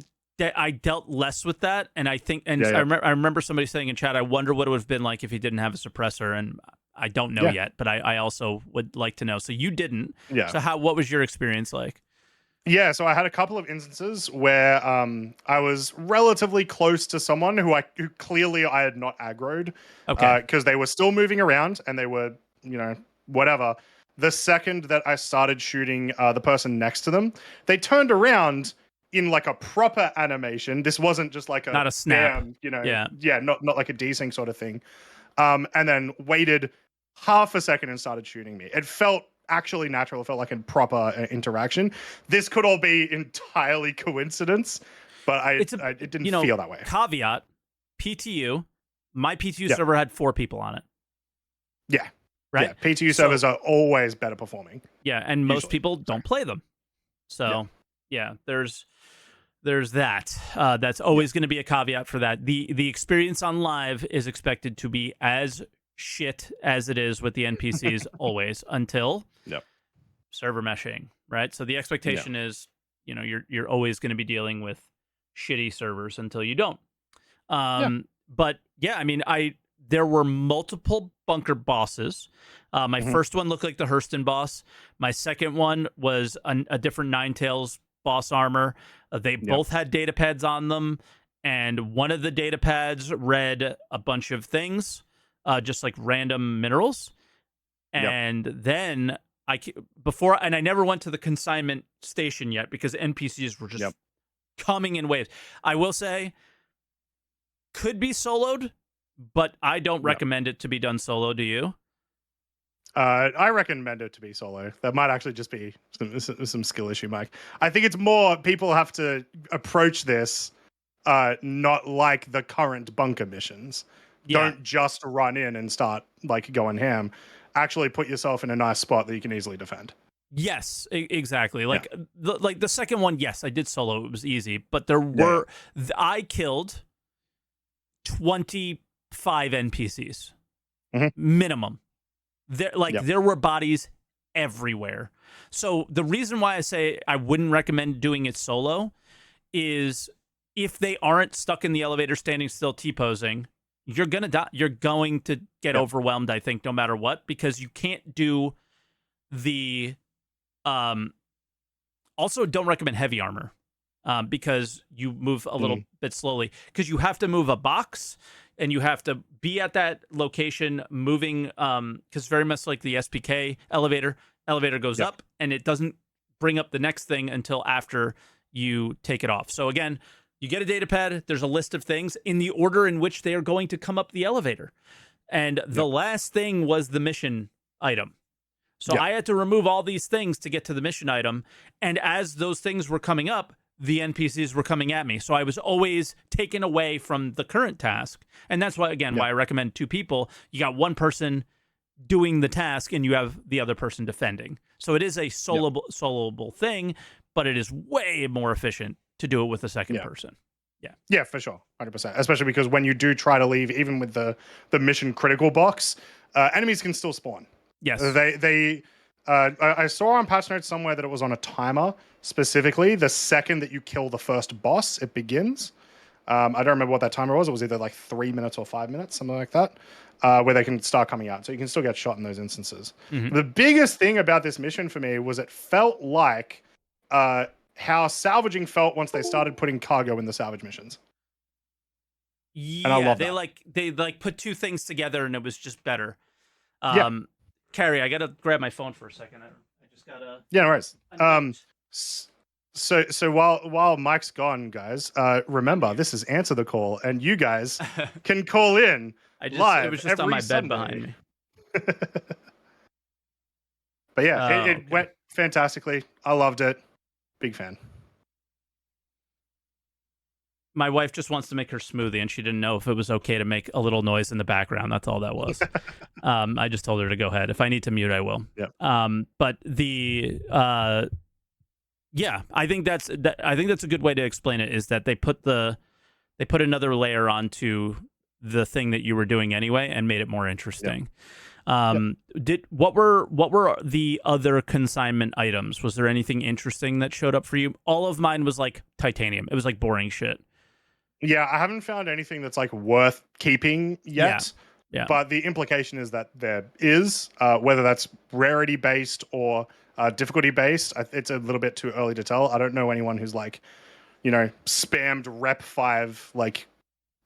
[SPEAKER 1] dealt less with that, and I think, and I remember somebody saying in chat, I wonder what it would have been like if he didn't have a suppressor, and I don't know yet, but I also would like to know. So you didn't.
[SPEAKER 2] Yeah.
[SPEAKER 1] So what was your experience like?
[SPEAKER 2] Yeah, so I had a couple of instances where I was relatively close to someone who clearly I had not aggroed, because they were still moving around and they were, you know, whatever. The second that I started shooting the person next to them, they turned around in like a proper animation. This wasn't just like
[SPEAKER 1] not a snap,
[SPEAKER 2] you know, not like a desync sort of thing. And then waited half a second and started shooting me. It felt actually natural. It felt like a proper interaction. This could all be entirely coincidence, but it didn't feel that way.
[SPEAKER 1] Caveat, PTU, my PTU server had 4 people on it.
[SPEAKER 2] Yeah.
[SPEAKER 1] Right?
[SPEAKER 2] Yeah, PTU servers are always better performing.
[SPEAKER 1] Yeah, and most people don't play them. So, there's that. That's always going to be a caveat for that. The experience on live is expected to be as shit as it is with the NPCs always until server meshing, right? So the expectation is, you know, you're always going to be dealing with shitty servers until you don't. But yeah, I mean, there were multiple bunker bosses. My first one looked like the Hurston boss. My second one was a different Ninetales boss armor. They both had data pads on them, and one of the data pads read a bunch of things, just like random minerals. And then I never went to the consignment station yet because NPCs were just coming in waves. I will say, could be soloed, but I don't recommend it to be done solo. Do you?
[SPEAKER 2] I recommend it to be solo. That might actually just be some skill issue, Mike. I think it's more people have to approach this not like the current bunker missions. Don't just run in and start like going ham. Actually put yourself in a nice spot that you can easily defend.
[SPEAKER 1] Yes, exactly. Like the second one, yes, I did solo. It was easy, but there were I killed 25 NPCs minimum. There were bodies everywhere. So the reason why I say I wouldn't recommend doing it solo is if they aren't stuck in the elevator standing still T-posing, you're gonna die. You're going to get overwhelmed, I think, no matter what, because you can't do the also don't recommend heavy armor because you move a little bit slowly, because you have to move a box and you have to be at that location moving, because very much like the SPK elevator goes up and it doesn't bring up the next thing until after you take it off. So again, you get a data pad, there's a list of things in the order in which they are going to come up the elevator. And the last thing was the mission item. So I had to remove all these things to get to the mission item. And as those things were coming up, the NPCs were coming at me. So I was always taken away from the current task. And that's why, again, why I recommend 2 people. You got one person doing the task and you have the other person defending. So it is a soloable thing, but it is way more efficient to do it with a second person. Yeah,
[SPEAKER 2] for sure. 100%. Especially because when you do try to leave, even with the mission critical box, enemies can still spawn.
[SPEAKER 1] Yes.
[SPEAKER 2] I saw on patch notes somewhere that it was on a timer specifically. The second that you kill the first boss, it begins. I don't remember what that timer was. It was either like 3 minutes or 5 minutes, something like that, where they can start coming out. So you can still get shot in those instances. The biggest thing about this mission for me was it felt like how salvaging felt once they started putting cargo in the salvage missions.
[SPEAKER 1] Yeah, and I love they put 2 things together and it was just better. Carrie, I gotta grab my phone for a second. I just gotta.
[SPEAKER 2] Yeah, no worries. So while Mike's gone, guys, remember this is Answer the Call, and you guys can call in live.
[SPEAKER 1] It was just
[SPEAKER 2] every
[SPEAKER 1] on my
[SPEAKER 2] Sunday.
[SPEAKER 1] bed behind me.
[SPEAKER 2] But yeah, it
[SPEAKER 1] okay.
[SPEAKER 2] went fantastically. I loved it. Big fan.
[SPEAKER 1] My wife just wants to make her smoothie, and she didn't know if it was okay to make a little noise in the background. That's all that was. I just told her to go ahead. If I need to mute, I will.
[SPEAKER 2] Yep.
[SPEAKER 1] But the yeah, I think that's a good way to explain it. Is that they put another layer onto the thing that you were doing anyway, and made it more interesting. What were the other consignment items? Was there anything interesting that showed up for you? All of mine was like titanium. It was like boring shit.
[SPEAKER 2] Yeah, I haven't found anything that's like worth keeping yet.
[SPEAKER 1] Yeah.
[SPEAKER 2] But the implication is that there is, whether that's rarity based or difficulty based. It's a little bit too early to tell. I don't know anyone who's like, spammed Rep 5 like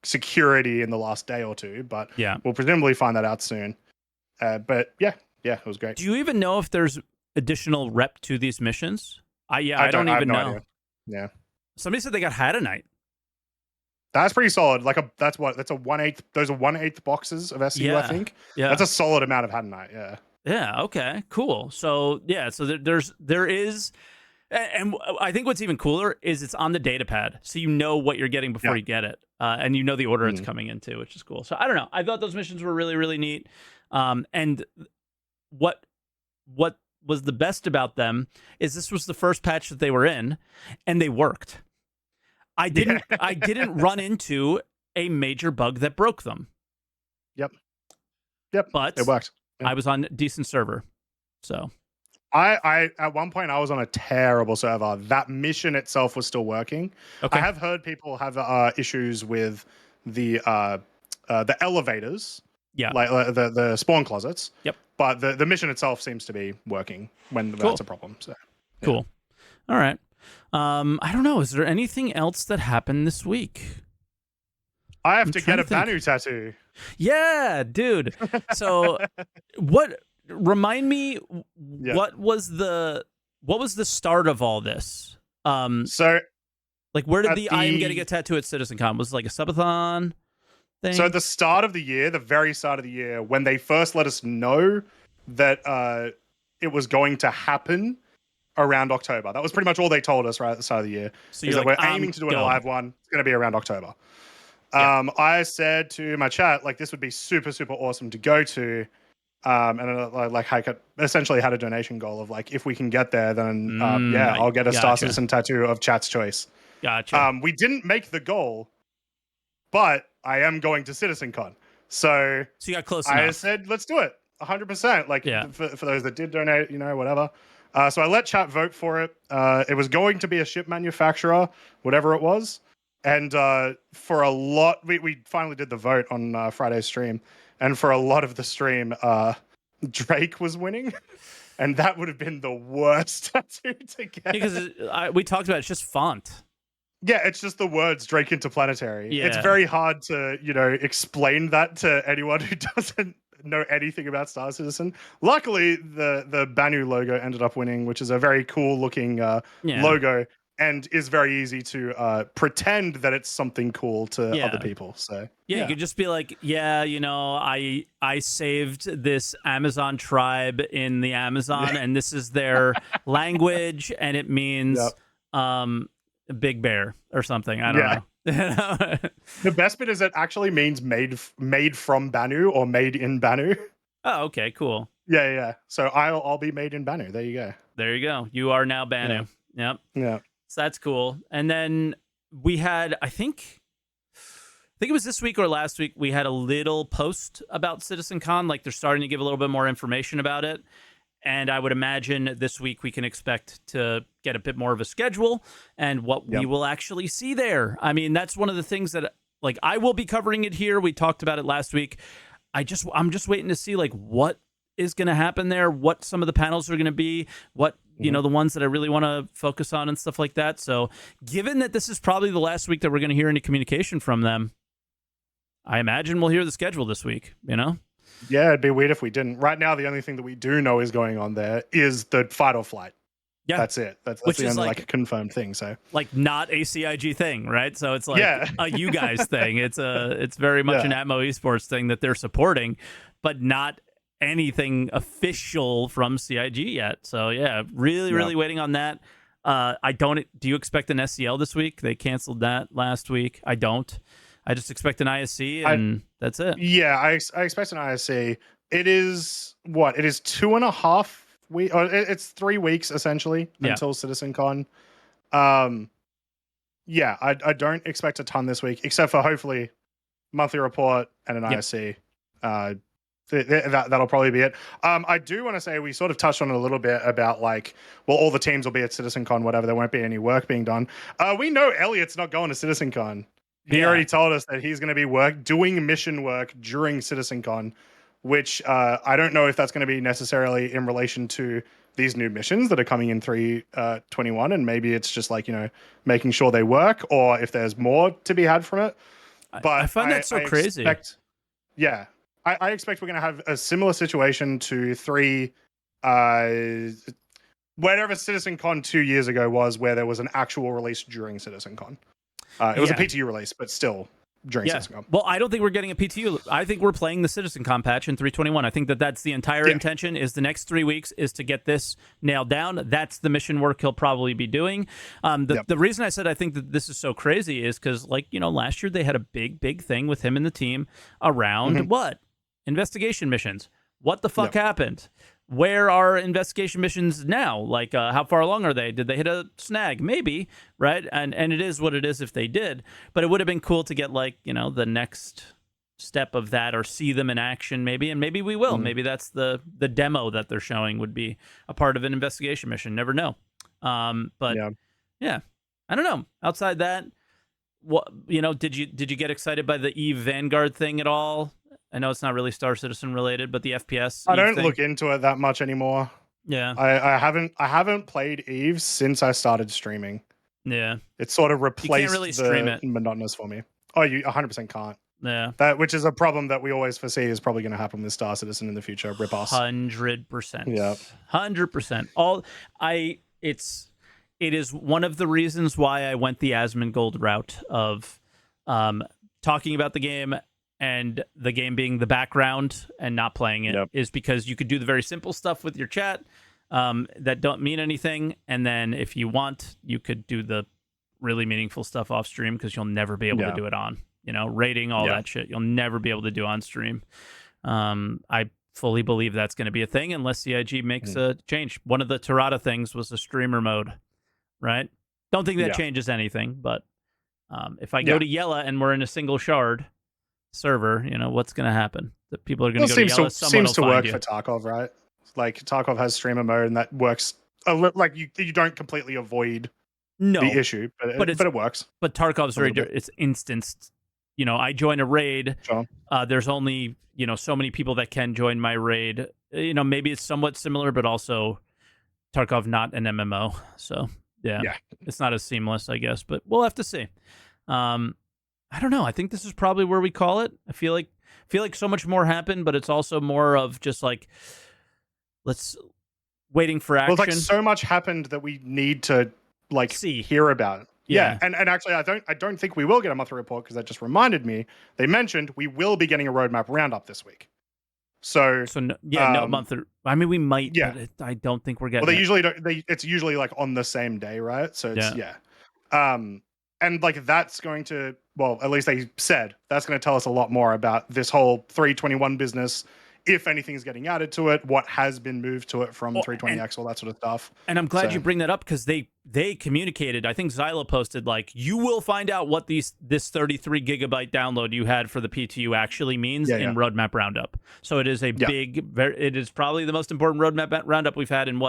[SPEAKER 2] security in the last day or two. But
[SPEAKER 1] Yeah.
[SPEAKER 2] we'll presumably find that out soon. But yeah, it was great.
[SPEAKER 1] Do you even know if there's additional rep to these missions? I don't
[SPEAKER 2] I have
[SPEAKER 1] even
[SPEAKER 2] no
[SPEAKER 1] know.
[SPEAKER 2] idea. Yeah.
[SPEAKER 1] Somebody said they got Hadanite.
[SPEAKER 2] That's pretty solid. That's a 1/8. Those are 1/8 boxes of SU, I think.
[SPEAKER 1] Yeah.
[SPEAKER 2] That's a solid amount of Hadanite. Yeah.
[SPEAKER 1] Yeah. Okay. Cool. So yeah. So there is, and I think what's even cooler is it's on the data pad, so you know what you're getting before you get it, and you know the order it's coming into, which is cool. So I don't know. I thought those missions were really, really neat. And what was the best about them is this was the first patch that they were in, and they worked. I didn't run into a major bug that broke them.
[SPEAKER 2] Yep.
[SPEAKER 1] But
[SPEAKER 2] it worked. Yeah.
[SPEAKER 1] I was on a decent server, so
[SPEAKER 2] I at one point I was on a terrible server. That mission itself was still working.
[SPEAKER 1] Okay.
[SPEAKER 2] I have heard people have issues with the elevators.
[SPEAKER 1] Yeah.
[SPEAKER 2] Like the spawn closets.
[SPEAKER 1] Yep.
[SPEAKER 2] But the mission itself seems to be working when that's a problem. So
[SPEAKER 1] cool. All right. I don't know. Is there anything else that happened this week?
[SPEAKER 2] I have to get a Banu tattoo.
[SPEAKER 1] Yeah, dude. So remind me what was the start of all this?
[SPEAKER 2] So
[SPEAKER 1] like where did I am getting a tattoo at CitizenCon? Was it like a subathon thing?
[SPEAKER 2] So at the start of the year, the very start of the year, when they first let us know that it was going to happen around October. That was pretty much all they told us right at the start of the year.
[SPEAKER 1] So
[SPEAKER 2] you're like, we're aiming to do a live one. It's going to be around October. I said to my chat, like, this would be super, super awesome to go to. And I essentially had a donation goal of like, if we can get there, then I'll get a Star Citizen tattoo of Chat's choice.
[SPEAKER 1] Gotcha.
[SPEAKER 2] We didn't make the goal, but I am going to CitizenCon. So
[SPEAKER 1] you got close enough.
[SPEAKER 2] I said, let's do it. 100%. Like for those that did donate, whatever. So I let chat vote for it. It was going to be a ship manufacturer, whatever it was. And for a lot, we finally did the vote on Friday's stream. And for a lot of the stream, Drake was winning. And that would have been the worst tattoo to get.
[SPEAKER 1] Because we talked about it's just font.
[SPEAKER 2] Yeah, it's just the words Drake Interplanetary.
[SPEAKER 1] Yeah.
[SPEAKER 2] It's very hard to, explain that to anyone who doesn't know anything about Star Citizen. Luckily, the Banu logo ended up winning, which is a very cool looking logo and is very easy to pretend that it's something cool to other people. So
[SPEAKER 1] you could just be like, I saved this Amazon tribe in the Amazon, and this is their language, and it means Big Bear or something. I don't know.
[SPEAKER 2] The best bit is it actually means made from Banu or made in Banu.
[SPEAKER 1] Oh, okay, cool.
[SPEAKER 2] Yeah. So I'll be made in Banu. There you go.
[SPEAKER 1] There you go. You are now Banu.
[SPEAKER 2] Yeah.
[SPEAKER 1] Yep.
[SPEAKER 2] Yeah.
[SPEAKER 1] So that's cool. And then we had, I think it was this week or last week, we had a little post about CitizenCon. Like they're starting to give a little bit more information about it. And I would imagine this week we can expect to get a bit more of a schedule and what we will actually see there. I mean, that's one of the things that, like, I will be covering it here. We talked about it last week. I'm just waiting to see, like, what is going to happen there, what some of the panels are going to be, what, the ones that I really want to focus on and stuff like that. So given that this is probably the last week that we're going to hear any communication from them, I imagine we'll hear the schedule this week,
[SPEAKER 2] Yeah, it'd be weird if we didn't. Right now, the only thing that we do know is going on there is the fight or flight. Yeah, that's it. That's the only like confirmed thing. So
[SPEAKER 1] like not a CIG thing, right? So it's like a you guys thing. It's very much an Atmo Esports thing that they're supporting, but not anything official from CIG yet. So yeah, really waiting on that. I don't. Do you expect an SCL this week? They canceled that last week. I don't. I just expect an ISC, and that's it.
[SPEAKER 2] Yeah, I expect an ISC. It is what? It is 2.5 weeks. It's 3 weeks essentially until CitizenCon. Yeah, I don't expect a ton this week, except for hopefully monthly report and an ISC. That'll probably be it. I do want to say we sort of touched on it a little bit about like, well, all the teams will be at CitizenCon, whatever. There won't be any work being done. We know Elliot's not going to CitizenCon. He already told us that he's going to be doing mission work during CitizenCon, which I don't know if that's going to be necessarily in relation to these new missions that are coming in 3.21, and maybe it's just like, making sure they work, or if there's more to be had from it. But
[SPEAKER 1] I find that so crazy.
[SPEAKER 2] I expect we're going to have a similar situation to whatever CitizenCon 2 years ago was, where there was an actual release during CitizenCon. It was a PTU release, but still during CitizenCon.
[SPEAKER 1] Well, I don't think we're getting a PTU. I think we're playing the CitizenCon patch in 3.21. I think that's the entire intention, is the next 3 weeks is to get this nailed down. That's the mission work he'll probably be doing. The reason I said I think that this is so crazy is because, last year they had a big thing with him and the team around what? Investigation missions. What the fuck happened? Where are investigation missions now? Like, how far along are they? Did they hit a snag? Maybe, right? And it is what it is if they did. But it would have been cool to get, the next step of that, or see them in action, maybe. And maybe we will. Maybe that's the demo that they're showing would be a part of an investigation mission. Never know. But yeah, I don't know. Outside that, what did you get excited by the Eve Vanguard thing at all? I know it's not really Star Citizen related, but the FPS.
[SPEAKER 2] I don't look into it that much anymore.
[SPEAKER 1] Yeah,
[SPEAKER 2] I haven't played Eve since I started streaming.
[SPEAKER 1] Yeah,
[SPEAKER 2] it sort of replaced
[SPEAKER 1] the
[SPEAKER 2] monotonous for me. Oh, you 100% can't.
[SPEAKER 1] Yeah,
[SPEAKER 2] which is a problem that we always foresee is probably going to happen with Star Citizen in the future. Rip us.
[SPEAKER 1] 100%.
[SPEAKER 2] Yeah,
[SPEAKER 1] 100%. It is one of the reasons why I went the Asmongold route of talking about the game, and the game being the background and not playing it, is because you could do the very simple stuff with your chat that don't mean anything. And then if you want, you could do the really meaningful stuff off stream, because you'll never be able to do it on, rating, all that shit. You'll never be able to do on stream. I fully believe that's going to be a thing unless CIG makes a change. One of the Tirada things was the streamer mode, right? Don't think that changes anything, but if I go to Yella and we're in a single shard server, what's going to happen? The people are going to go to Yella.
[SPEAKER 2] Seems to work for Tarkov, right? Like, Tarkov has streamer mode, and that works. Like, you don't completely avoid the issue, but it works.
[SPEAKER 1] But Tarkov's it's instanced. I join a raid.
[SPEAKER 2] Sure.
[SPEAKER 1] There's only so many people that can join my raid. Maybe it's somewhat similar, but also Tarkov not an MMO, so it's not as seamless, I guess. But we'll have to see. I don't know. I think this is probably where we call it. I feel like so much more happened, but it's also more of just like, let's waiting for action.
[SPEAKER 2] Well, so much happened that we need to hear about it. Yeah. And actually, I don't think we will get a monthly report, because that just reminded me. They mentioned we will be getting a roadmap roundup this week. So
[SPEAKER 1] no monthly. I mean, we might. Yeah. But I don't think we're getting.
[SPEAKER 2] Well, they usually don't. It's usually on the same day, right? So it's and that's going to, well, at least they said that's going to tell us a lot more about this whole 321 business, if anything's getting added to it, what has been moved to it from 320X, all that sort of stuff.
[SPEAKER 1] And I'm glad you bring that up, because they communicated. I think Zyla posted, you will find out what this 33 gigabyte download you had for the PTU actually means in Roadmap Roundup. So it is it is probably the most important Roadmap Roundup we've had in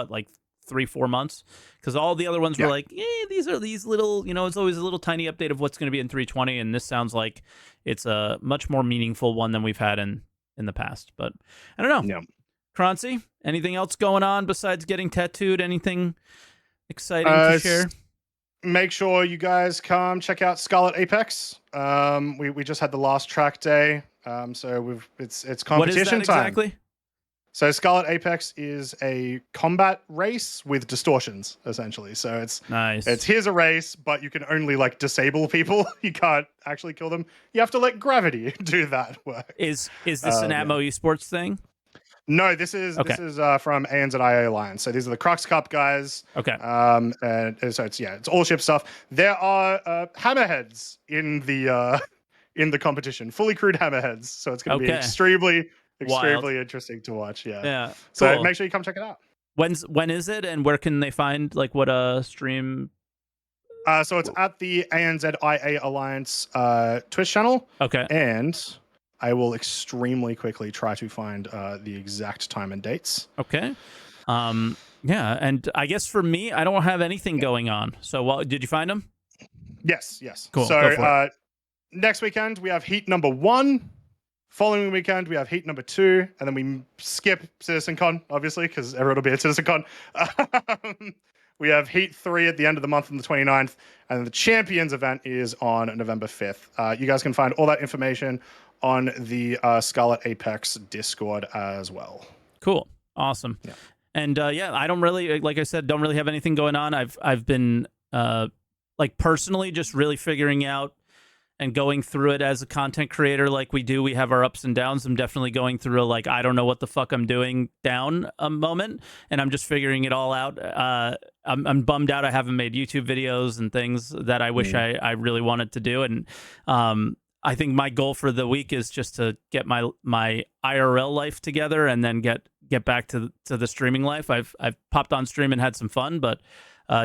[SPEAKER 1] 3-4 months, because all the other ones were these are these little, it's always a little tiny update of what's going to be in 320, and this sounds like it's a much more meaningful one than we've had in the past. But I don't know. Croncy, anything else going on besides getting tattooed? Anything exciting to share?
[SPEAKER 2] Make sure you guys come check out Scarlet Apex. We just had the last track day, so it's competition
[SPEAKER 1] what is that
[SPEAKER 2] time
[SPEAKER 1] exactly?
[SPEAKER 2] So Scarlet Apex is a combat race with distortions, essentially. So it's
[SPEAKER 1] nice.
[SPEAKER 2] Here's a race, but you can only disable people. You can't actually kill them. You have to let gravity do that work.
[SPEAKER 1] Is this an Atmo esports thing?
[SPEAKER 2] No, this is
[SPEAKER 1] Okay.
[SPEAKER 2] from ANZIA Alliance. So these are the Crux Cup guys.
[SPEAKER 1] Okay.
[SPEAKER 2] And so it's all ship stuff. There are hammerheads in the competition, fully crewed hammerheads. So it's going to be
[SPEAKER 1] Okay.
[SPEAKER 2] extremely
[SPEAKER 1] Wild.
[SPEAKER 2] interesting to watch. Yeah.
[SPEAKER 1] Yeah.
[SPEAKER 2] So
[SPEAKER 1] Cool.
[SPEAKER 2] make sure you come check it out.
[SPEAKER 1] When is it, and where can they find like what stream?
[SPEAKER 2] So it's at the ANZIA Alliance Twitch channel.
[SPEAKER 1] Okay.
[SPEAKER 2] And I will extremely quickly try to find the exact time and dates.
[SPEAKER 1] Okay. Yeah, and I guess for me, I don't have anything going on. So, did you find them?
[SPEAKER 2] Yes.
[SPEAKER 1] Cool,
[SPEAKER 2] So
[SPEAKER 1] go for it.
[SPEAKER 2] next weekend we have heat number 1. Following weekend we have heat number 2, and then we skip CitizenCon, obviously, because everyone will be at CitizenCon. We have heat 3 at the end of the month on the 29th, and then the Champions event is on November 5th. You guys can find all that information on the Scarlet Apex Discord as well.
[SPEAKER 1] Cool. Awesome.
[SPEAKER 2] Yeah.
[SPEAKER 1] And I don't really, like I said, don't really have anything going on. I've been like personally just really figuring out and going through it as a content creator like we do. We have our ups and downs. I'm definitely going through a like, I don't know what the fuck I'm doing down a moment, and I'm just figuring it all out. I'm bummed out I haven't made YouTube videos and things that I wish I really wanted to do. And I think my goal for the week is just to get my IRL life together and then get back to the streaming life. I've popped on stream and had some fun, but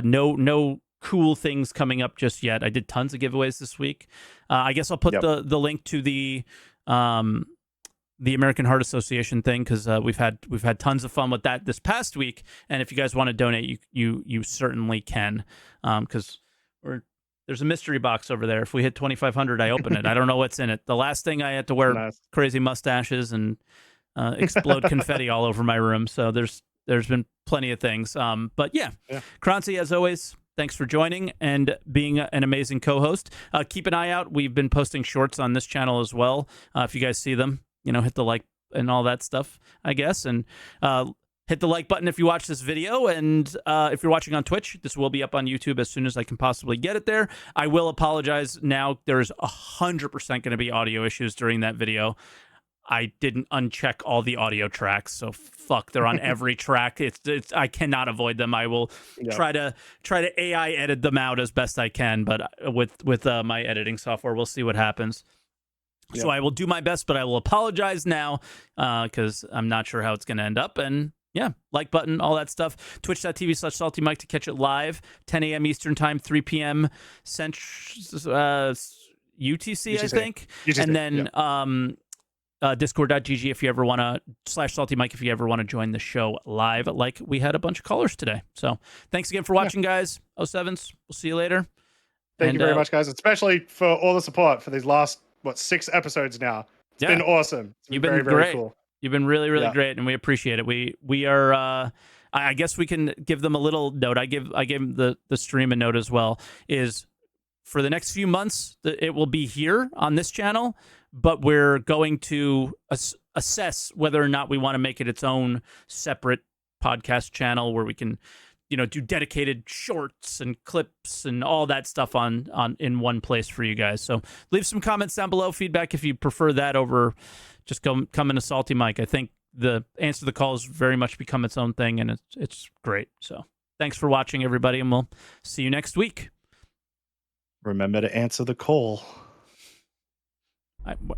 [SPEAKER 1] no cool things coming up just yet. I did tons of giveaways this week. I guess I'll put the link to the American Heart Association thing, because we've had tons of fun with that this past week. And if you guys want to donate, you certainly can, because there's a mystery box over there. If we hit 2,500, I open it. I don't know what's in it. The last thing I had to wear crazy mustaches and explode confetti all over my room. So there's been plenty of things. But yeah. Croncy, as always, thanks for joining and being an amazing co-host. Keep an eye out. We've been posting shorts on this channel as well. If you guys see them, hit the like and all that stuff, I guess. And hit the like button if you watch this video. And if you're watching on Twitch, this will be up on YouTube as soon as I can possibly get it there. I will apologize now. There's 100% going to be audio issues during that video. I didn't uncheck all the audio tracks, so fuck, they're on every track. It's I cannot avoid them. I will try to AI edit them out as best I can, but with my editing software, we'll see what happens. So I will do my best, but I will apologize now because I'm not sure how it's going to end up. And yeah, like button, all that stuff. Twitch.tv/SaltEMike to catch it live, 10 a.m. Eastern time, 3 p.m. UTC, I think. UTC, and then discord.gg if you ever want to /SaltEMike if you ever want to join the show live, like we had a bunch of callers today. So thanks again for watching, guys. 07s, we'll see you later.
[SPEAKER 2] Thank you very much, guys, especially for all the support for these last 6 episodes now. It's been awesome. You've been very
[SPEAKER 1] great.
[SPEAKER 2] Cool.
[SPEAKER 1] You've been really great, and we appreciate it. We are I guess we can give them a little note. I gave the stream a note as well. Is for the next few months it will be here on this channel, but we're going to assess whether or not we want to make it its own separate podcast channel where we can, do dedicated shorts and clips and all that stuff on in one place for you guys. So leave some comments down below, feedback if you prefer that over just come into SaltEMike. I think the Answer the Call has very much become its own thing, and it's great. So thanks for watching, everybody, and we'll see you next week.
[SPEAKER 2] Remember to answer the call.
[SPEAKER 1] What?